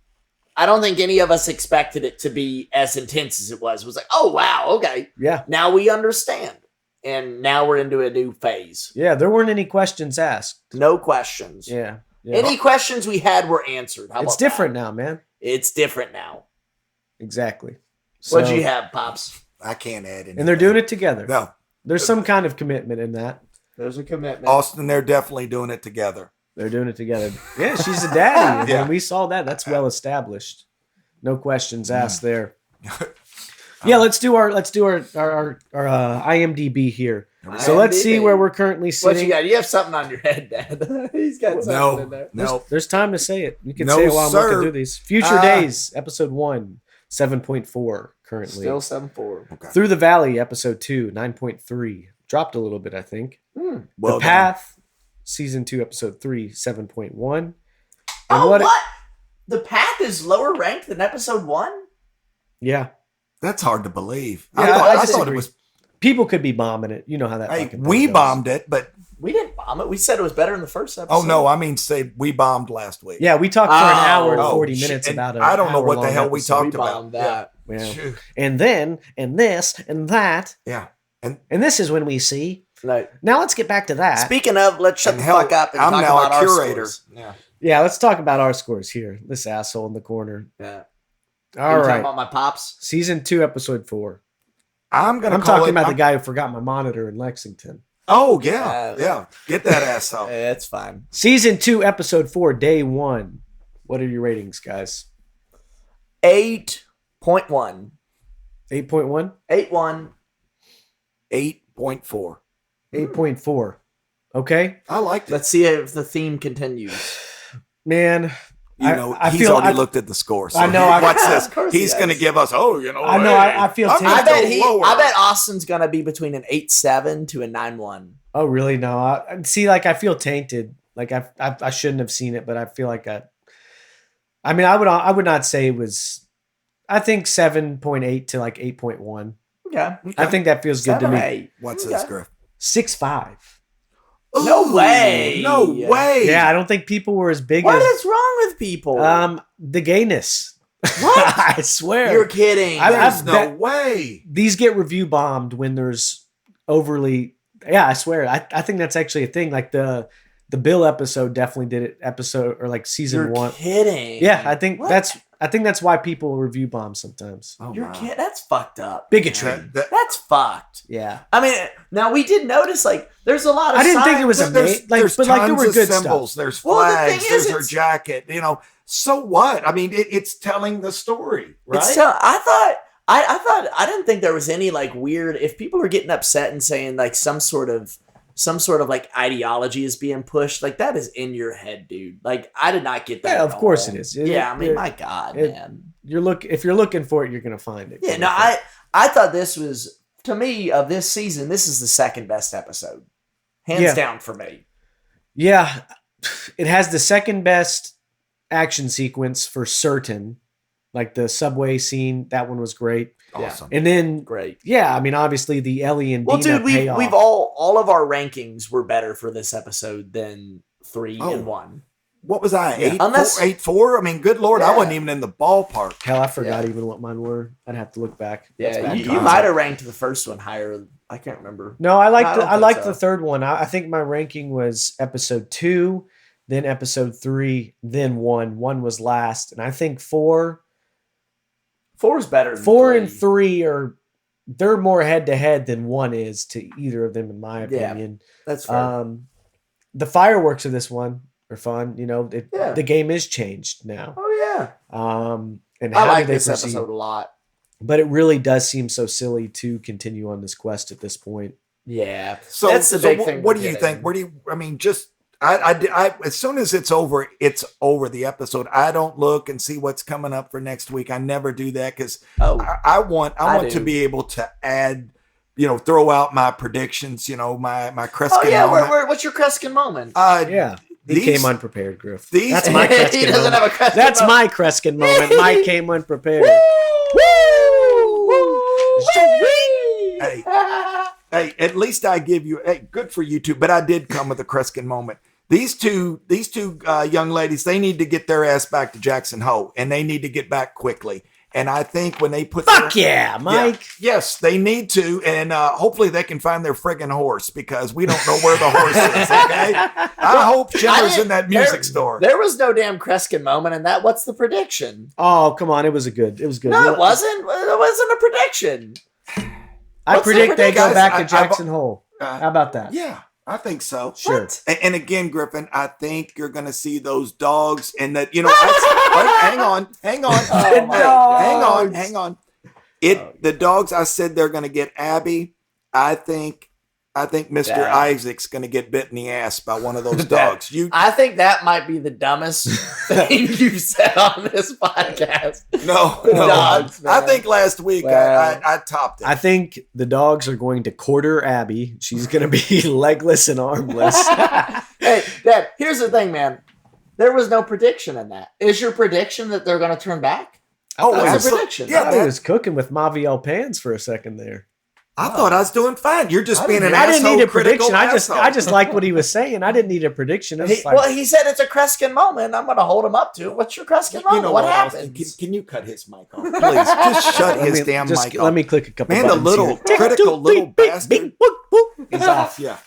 I don't think any of us expected it to be as intense as it was. It was like, oh wow, okay, yeah. now we understand, and now we're into a new phase. Yeah, there weren't any questions asked. No questions. Yeah. Yeah. Any questions we had were answered. How It's about different that? now, man. It's different now. Exactly. What'd So- you have, Pops? I can't add anything. And they're doing it together. No. There's some kind of commitment in that. There's a commitment. Austin, they're definitely doing it together. They're doing it together. Yeah, she's a daddy. Yeah. And we saw that. That's well established. No questions asked there. Yeah, let's do our IMDb here. So let's see IMDb. where we're currently What sitting. you got? You have something on your head, Dad. He's got something in there. No. There's time to say it. You can No, say it while I'm sir. looking through these. Future Days, episode 1, 7.4 currently. Still 7-4. Okay. Through the Valley, episode 2, 9.3. Dropped a little bit, I think. Well the done. Path, season 2, episode 3, 7.1. And Oh, what? The Path is lower ranked than episode 1? Yeah. That's hard to believe. Yeah, I thought it disagree. was. People could be bombing it. You know how that Hey, fucking thing we goes. bombed it, but We didn't bomb it. We said it was better in the first episode. oh no, I mean say we bombed last week. Yeah, we talked for an hour and Oh, 40 shit. minutes And about it. I don't know what the hell we we talked about. bombed that. Yeah. Phew. And then, and this, and that. Yeah. And this is when we see. No. Now let's get back to that. Speaking of, let's shut And the hell, fuck up and I'm talk now about a our curator. scores. Yeah. Yeah, let's talk about our scores here. This asshole in the corner. Yeah. All You talking right. about my pops? Season 2, episode 4. I'm gonna. I'm call talking it, about the I'm- guy who forgot my monitor in Lexington. Oh yeah, yeah. Get that ass out. It's fine. Season 2, episode 4, day 1. What are your ratings, guys? 8.1. 8.1? 8.1. 8.4. 8.4. Okay. I liked it. Let's see if the theme continues. Man, He's already looked at the score. So I know. Watch this. Of course He's he going to has. give us. I know. I feel tempted. I bet Austin's gonna be between an 8.7 to a 9.1. Oh, really? No. I feel tainted. Like I shouldn't have seen it, but I feel like I would not say it was. I think 7.8 to like 8.1. Okay. I think that feels good to me. 8. What's this, Griff? 6.5. No way. No way. Yeah, I don't think people were as big What as. is wrong with people? The gayness. What? I swear. You're kidding. There's no way. These get review bombed when there's overly. Yeah, I swear. I think that's actually a thing. Like the Bill episode definitely did it. Episode or like season You're 1. kidding. Yeah, I think What? that's why people review bomb sometimes. Oh, You're wow. kidding. That's fucked up. Bigotry. That's fucked. Yeah. I mean, now we did notice like there's a lot of. I didn't think it was signs- amazing. There's But like there tons were of good symbols. stuff. There's Well, the flags. thing is, There's her it's- jacket. So what? I mean, it's telling the story, right? I didn't think there was any like weird. If people are getting upset and saying like some sort of like ideology is being pushed, like that is in your head, dude. Like I did not get that. Yeah, at of course all. it is. Yeah, I mean, my God, it- man. If you're looking for it, you're gonna find it. Yeah, no, I thought this was, to me, of this season, this is the second best episode, hands down for me. Yeah, it has the second best action sequence for certain. Like the subway scene, that one was great. Awesome. And then, Great. yeah, I mean, obviously the Ellie and Dina Dude, payoff. we've all of our rankings were better for this episode than 3 and 1. What was I? Yeah. 8.4? I mean, good Lord, I Yeah. wasn't even in the ballpark. Hell, I forgot even what mine were. I'd have to look back. That's Yeah, bad you content. might have ranked the first one higher. I can't remember. No, I No, I liked don't I think liked so. the third one. I think my ranking was episode 2, then episode 3, then 1. 1 was last, and I think 4 4 is better than 4 3. and 3 they're more head to head than 1 is to either of them, in my Yeah. opinion. That's fair. The fireworks of this one are fun. Yeah. The game is changed now. Oh, yeah. And I how like do they this proceed? episode a lot. But it really does seem so silly to continue on this quest at this point. Yeah. So, That's the big thing. what we're do you getting. think? Where do you? I mean, just I as soon as it's over the episode. I don't look and see what's coming up for next week. I never do that because Oh, I want to do. be able to add, throw out my predictions. My Kreskin yeah. moment. What's your Kreskin moment? Yeah. He These- came unprepared, Griff. these- That's my Kreskin he doesn't moment. have a Kreskin That's moment. my Kreskin moment. Mike came unprepared. Hey, hey, at least I give you. Hey, good for you two. But I did come with a Kreskin moment. These two young ladies, they need to get their ass back to Jackson Hole, and they need to get back quickly. And I think when they put Fuck yeah, Mike. yes, they need to, and hopefully they can find their friggin' horse because we don't know where the horse is. Okay, I hope Schindler's in that music store. There was no damn Kreskin moment in that. What's the prediction? Oh, come on. It was good. No, it wasn't. It wasn't a prediction. I What's the predict they go prediction? back to I've- Jackson Hole. How about that? Yeah, I think so. Sure. What? And again, Griffin, I think you're going to see those dogs, and that hang on, Oh my God. hang on. The dogs. I said they're going to get Abby. I think Mr. Yeah. Isaac's going to get bit in the ass by one of those dogs. I think that might be the dumbest thing you've said on this podcast. No. Dogs, I man. think last week Well, I topped it. I think the dogs are going to quarter Abby. She's going to be legless and armless. Hey, Dad, here's the thing, man. There was no prediction in that. Is your prediction that they're going to turn back? Oh, That's a absolutely. prediction. Yeah, I was cooking with Maviel Pans for a second there. I thought I was doing fine. You're just being an I asshole. didn't need a critical prediction. asshole. I just like what he was saying. I didn't need a prediction. It was He, like, well, he said it's a Kreskin moment. I'm going to hold him up to it. What's your Kreskin moment? You know what Austin? happens? Can you cut his mic off, please? Just shut his damn mic off. let me click a couple Man, the buttons little here. critical little bastard. Bing, boop, boop. He's off. Yeah.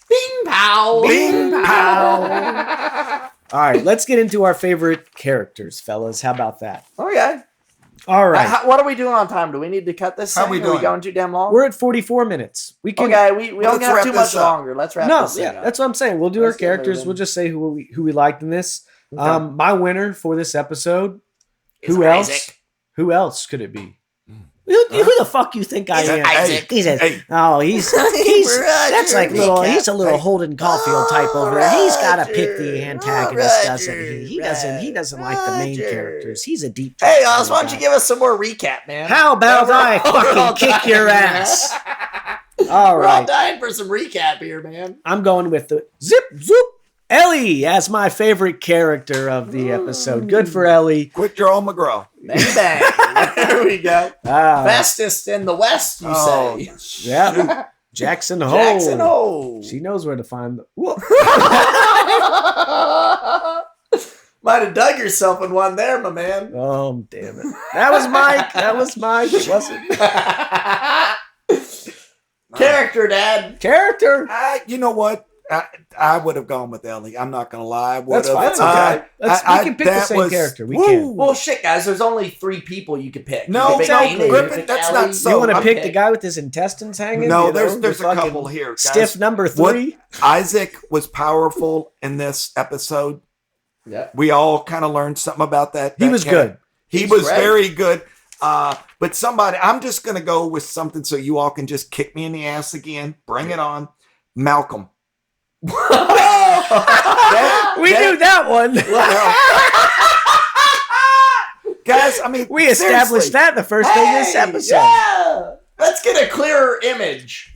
Bing pow. Bing pow. All right, let's get into our favorite characters, fellas. How about that? Okay. All right. What are we doing on time? Do we need to cut this How thing? we Are doing? we going too damn long? We're at 44 minutes. We can Okay, we don't Let's have wrap too this much up. longer. Let's wrap No, this thing yeah, up. that's what I'm saying. We'll do Let's our get characters. moving. We'll just say who we liked in this. My winner for this episode, It's who else? Isaac. Who else could it be? Who the fuck you think I am? Isaac. He says, Hey. "Oh, he's that's like little. He's a little Holden Caulfield type over there. He's got to pick the antagonist, doesn't he? He doesn't like the main characters. He's a deep. Hey, Oz, why don't you give us some more recap, man? How about I fucking kick your ass? All We're all right, dying for some recap here, man. I'm going with the zip zoop Ellie as my favorite character of the episode. Good for Ellie. Quick Draw McGraw. Bang, bang. There we go. Fastest in the West, you say. Yeah. Jackson Hole. Jackson Hole. She knows where to find the. Might have dug yourself in one there, my man. Oh, damn it. That was Mike. It wasn't. Character, Dad. Character. You know what? I would have gone with Ellie. I'm not gonna lie. I would That's have. fine. Okay. We can pick the same character. We can. Well, shit, guys. There's only 3 people you could pick. No, you could pick Dina, Griffin, you could pick that's Ellie. not so. You want to I'm pick the guy with his intestines hanging? No, You know, there's the a fucking couple here. Guys. Stiff number 3. Isaac was powerful in this episode. Yeah. We all kind of learned something about that. He was good. He was great. very good. But somebody, I'm just going to go with something so you all can just kick me in the ass again. Bring it on. Malcolm. We knew that one. Guys, I mean, We established seriously. that the first day of this episode. Yeah. Let's get a clearer image.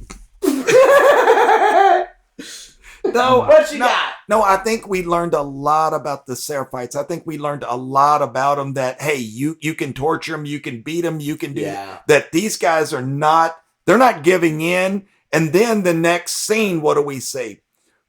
No, What you got? No, I think we learned a lot about the Seraphites. I think we learned a lot about them that, hey, you can torture them, you can beat them, you can do that. These guys are not, they're not giving in. And then the next scene, what do we see?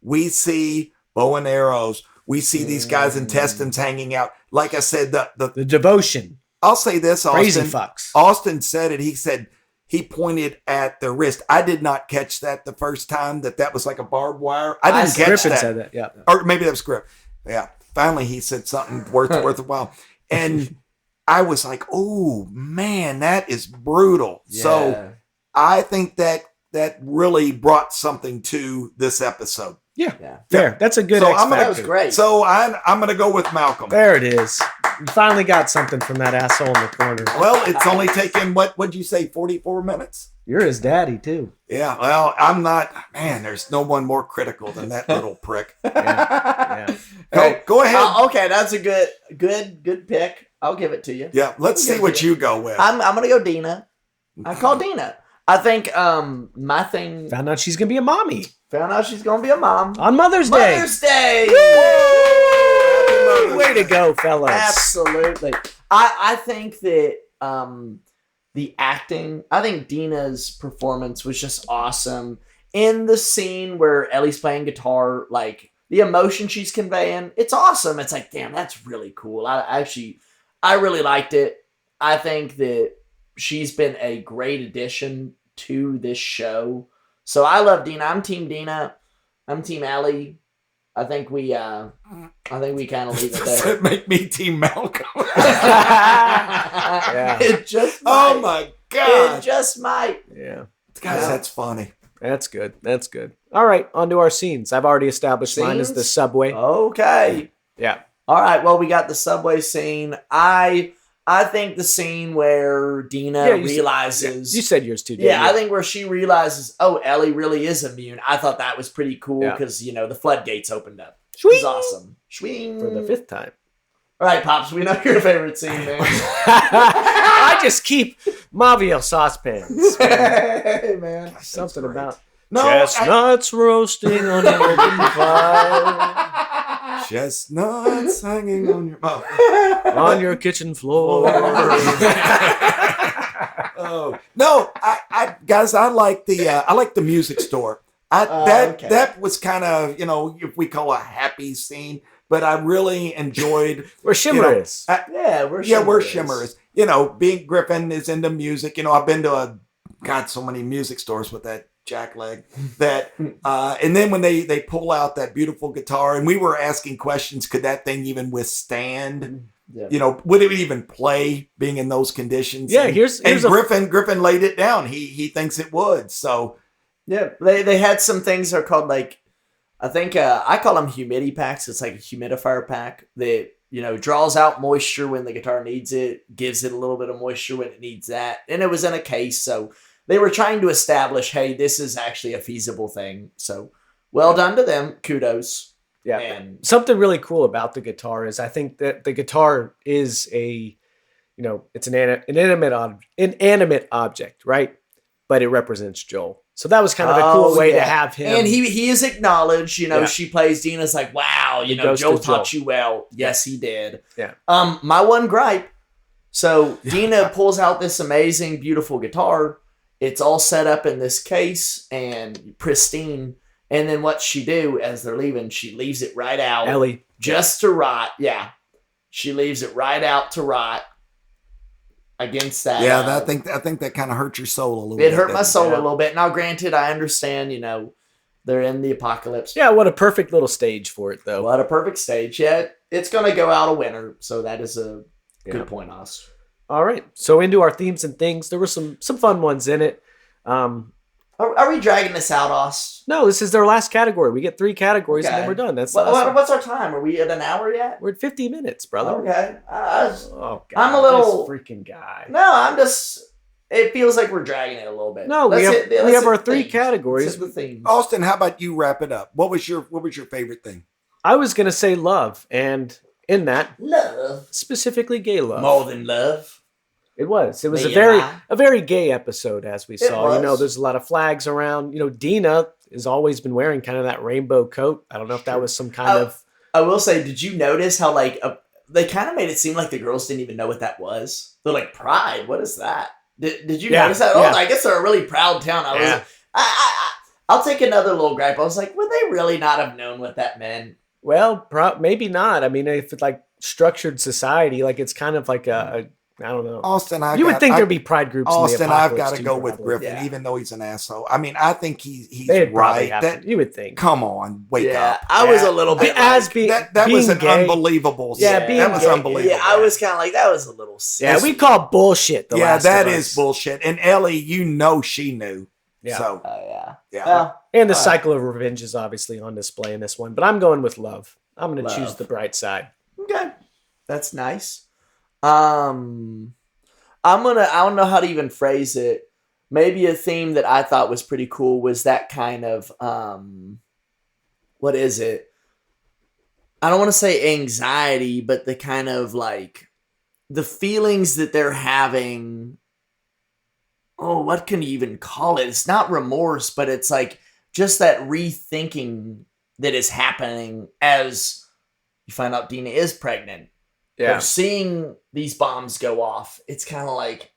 We see bow and arrows. We see these guys' intestines hanging out. Like I said, The devotion. I'll say this, Austin. Crazy fucks. Austin said it. He said he pointed at the wrist. I did not catch that the first time, that was like a barbed wire. I didn't catch Griffin that. said that, yeah. Or maybe that was Griff. Yeah. Finally, he said something worth a while. And I was like, oh, man, that is brutal. Yeah. So I think that really brought something to this episode. Yeah. Fair. That's a good So X I'm gonna- That was factor. great. So I'm going to go with Malcolm. There it is. You finally got something from that asshole in the corner. Well, it's only taken, what'd you say, 44 minutes? You're his daddy, too. Yeah, well, I'm not, man, there's no one more critical than that little prick. Yeah. Go ahead. Okay, that's a good pick. I'll give it to you. Yeah, let's see what you go with. I'm gonna go Dina. I call Dina. I think my thing Found out she's going to be a mommy found out she's gonna be a mom. on Mother's Day. Mother's Day. Woo! Way to go, fellas. Absolutely. I think that the acting, I think Dina's performance was just awesome. In the scene where Ellie's playing guitar, like the emotion she's conveying, it's awesome. It's like, damn, that's really cool. I really liked it. I think that she's been a great addition to this show. So I love Dina. I'm Team Dina. I'm Team Ellie. I think we kind of leave it Does there. it make me Team Malcolm? Yeah. It just Oh might. my God. It just might. Yeah. Guys, that's funny. That's good. That's good. All right, on to our scenes. I've already established mine is the Scenes? subway. Okay. Yeah. All right. Well, we got the subway scene. I think the scene where Dina Yeah, you said- realizes. You said yours too, didn't Yeah, you? I think where she realizes, oh, Ellie really is immune. I thought that was pretty cool Yeah. because, the floodgates opened up. It Swing! was awesome. Swing. For the 5th time. All right, Pops, we know your favorite scene, man. I just keep Mavio saucepans. Hey, man. Something about No, chestnuts roasting on your open fire, chestnuts hanging on your mouth. on your kitchen floor. Oh no, I guys, I like the music store. Okay. That was kind of, if we call a happy scene, but I really enjoyed Where Shimmer is. Where Shimmer is. Being Griffin is into music. I've been to so many music stores with that jackleg that and then when they pull out that beautiful guitar and we were asking questions, could that thing even withstand? Yeah. Would it even play being in those conditions? Yeah, and, here's and a- Griffin laid it down. He thinks it would. So Yeah, they had some things that are called I think I call them humidity packs. It's like a humidifier pack that draws out moisture when the guitar needs it, gives it a little bit of moisture when it needs that. And it was in a case, so they were trying to establish, hey, this is actually a feasible thing. So well done to them. Kudos. Yeah. And something really cool about the guitar is I think that the guitar is it's an inanimate object, right? But it represents Joel. So that was kind of a cool way to have him. And he is acknowledged, she plays Dina's like, wow, Joe taught you well. Yes, he did. Yeah. My one gripe. So Dina pulls out this amazing, beautiful guitar. It's all set up in this case and pristine. And then what she do as they're leaving, she leaves it right out. Ellie. Just to rot. Yeah. She leaves it right out to rot against that. Yeah, I think that kind of hurt your soul a little bit. It hurt my soul a little bit. Now, granted, I understand, they're in the apocalypse. Yeah, what a perfect little stage for it, though. What a perfect stage. Yeah, it's going to go out a winner. So that is a good point, Oz. All right. So into our themes and things. There were some fun ones in it. Are we dragging this out, Oz? No, this is their last category. We get 3 categories and then we're done. That's what's our time? Are we at an hour yet? We're at 50 minutes, brother. Okay. God, I'm a little this freaking guy. No, I'm just. It feels like we're dragging it a little bit. No, we have our 3 categories. The themes. Austin, how about you wrap it up? What was your favorite thing? I was gonna say love, and in that, love, specifically gay love, more than love. It was a very gay episode, as we saw. There's a lot of flags around. Dina has always been wearing kind of that rainbow coat. I don't know if that was some kind of. I will say, did you notice how they kind of made it seem like the girls didn't even know what that was? They're like, pride. What is that? Did you notice that? Yeah. Oh, I guess they're a really proud town. I'll take another little gripe. I was like, would they really not have known what that meant? Well, maybe not. I mean, if it's like structured society, like it's kind of like I don't know. Austin, you would think there'd be pride groups. Austin, in the I've got to go probably. with Griffin, even though he's an asshole. I mean, I think he's right. You would think. Come on, wake up. I was a little bit that was an gay. Unbelievable. Yeah, that was unbelievable. Yeah, I was kind of like that was a little. Yeah, we call bullshit. That is bullshit. And Ellie, she knew. Yeah. So yeah. Well, and the cycle of revenge is obviously on display in this one, but I'm going with love. I'm going to choose the bright side. Okay, that's nice. I don't know how to even phrase it. Maybe a theme that I thought was pretty cool was that kind of, what is it? I don't want to say anxiety, but the kind of like the feelings that they're having. Oh, what can you even call it? It's not remorse, but it's like just that rethinking that is happening as you find out Dina is pregnant. Yeah. Or seeing these bombs go off, it's kind of like,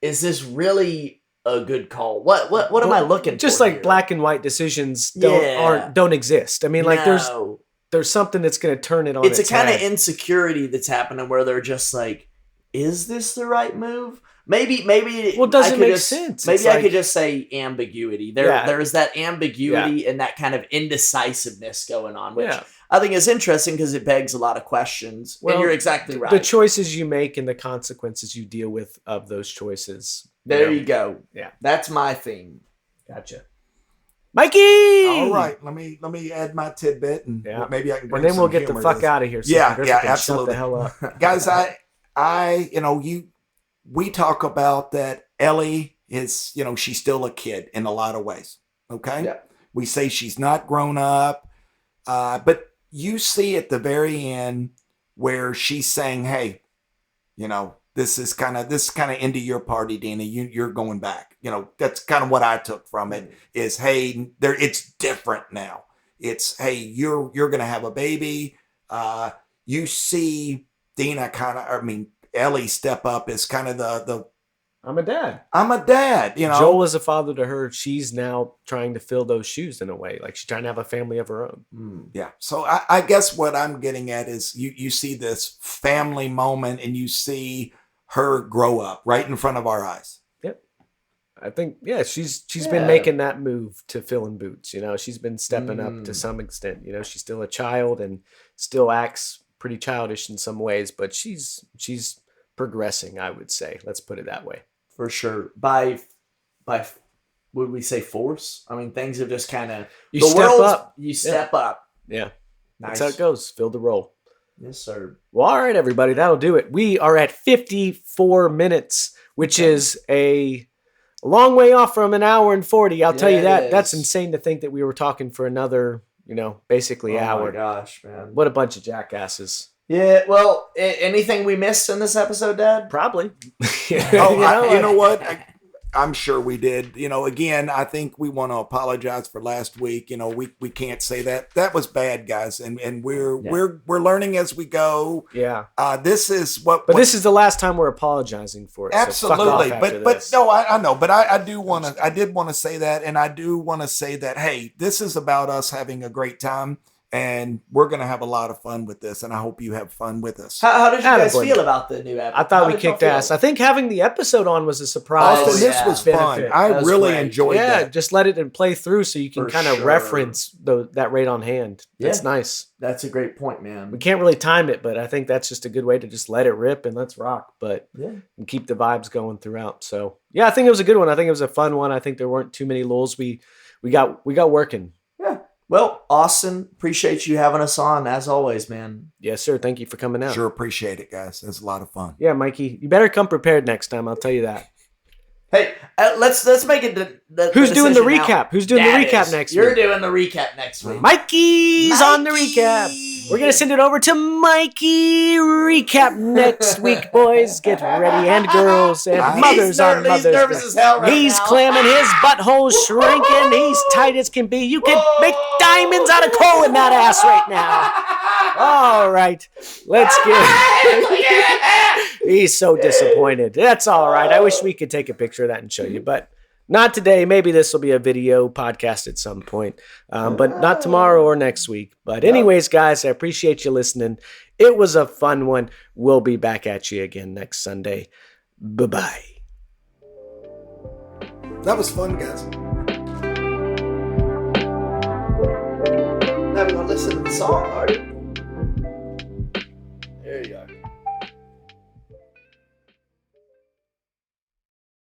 is this really a good call? What am I looking for? Just like here? black and white decisions don't exist. I mean, like there's something that's going to turn it on. It's a kind of head. insecurity that's happening where they're just like, is this the right move? Maybe. Well, does it make sense? Maybe I could just say ambiguity. There is that ambiguity and that kind of indecisiveness going on, which I think is interesting because it begs a lot of questions. Well, and you're exactly right. The choices you make and the consequences you deal with of those choices. There you go. Yeah, that's my theme. Gotcha, Mikey. All right, let me add my tidbit and maybe I can. And then we'll get the fuck out of here. So Absolutely. Shut the hell up, guys. We talk about that Ellie is, she's still a kid in a lot of ways. Okay. Yeah. We say she's not grown up, but you see at the very end where she's saying, "Hey, this is kind of into your party, Dina. You're going back." That's kind of what I took from it. Is hey, it's different now. It's hey, you're gonna have a baby. You see Dina Ellie step up as kind of the I'm a dad. Joel is a father to her. She's now trying to fill those shoes in a way. Like she's trying to have a family of her own. Yeah. So I guess what I'm getting at is you see this family moment and you see her grow up right in front of our eyes. Yep. I think, she's been making that move to filling boots. She's been stepping up to some extent. She's still a child and still acts pretty childish in some ways, but she's progressing, I would say. Let's put it that way. For sure. By would we say force? I mean, things have just kind of you step up. You step up. Yeah. Nice. That's how it goes. Fill the role. Yes, sir. Well, all right, everybody, that'll do it. We are at 54 minutes, which is a long way off from an hour and 40. I'll tell you that. That's insane to think that we were talking for another, basically hour. Oh my gosh, man. What a bunch of jackasses. Yeah, well, anything we missed in this episode, Dad? Probably. You know what? I'm sure we did. Again, I think we want to apologize for last week. We can't say that. That was bad, guys, and we're learning as we go. Yeah. This is this is the last time we're apologizing for it. Absolutely. So but no, I know. But I did want to say that, and I do want to say that, hey, this is about us having a great time. And we're going to have a lot of fun with this, and I hope you have fun with us. How did you guys feel about the new episode? I thought we kicked ass. I think having the episode on was a surprise. Austin, this was fun. I really enjoyed that. Yeah, just let it play through so you can kind of reference that right on hand. That's nice. That's a great point, man. We can't really time it, but I think that's just a good way to just let it rip and let's rock, and keep the vibes going throughout. So, yeah, I think it was a good one. I think it was a fun one. I think there weren't too many lulls. We got working. Yeah. Well, Austin, appreciate you having us on as always, man. Yes, sir. Thank you for coming out. Sure, appreciate it, guys. It's a lot of fun. Yeah, Mikey, you better come prepared next time. I'll tell you that. Hey, let's make it. Who's doing the recap? Now. Who's doing the recap next week? You're doing the recap next week. Mikey's on the recap. We're gonna send it over to Mikey. Recap next week, boys. Get ready, and girls, and mothers on Mother's Day. He's nervous as hell right He's now. clamming, his butthole shrinking. He's tight as can be. You can make diamonds out of coal in that ass right now. All right, let's get. He's so disappointed. That's all right. I wish we could take a picture of that and show you, but not today. Maybe this will be a video podcast at some point, but not tomorrow or next week. But anyways, guys, I appreciate you listening. It was a fun one. We'll be back at you again next Sunday. Bye-bye. That was fun, guys. Now we're going to listen to the song, are you?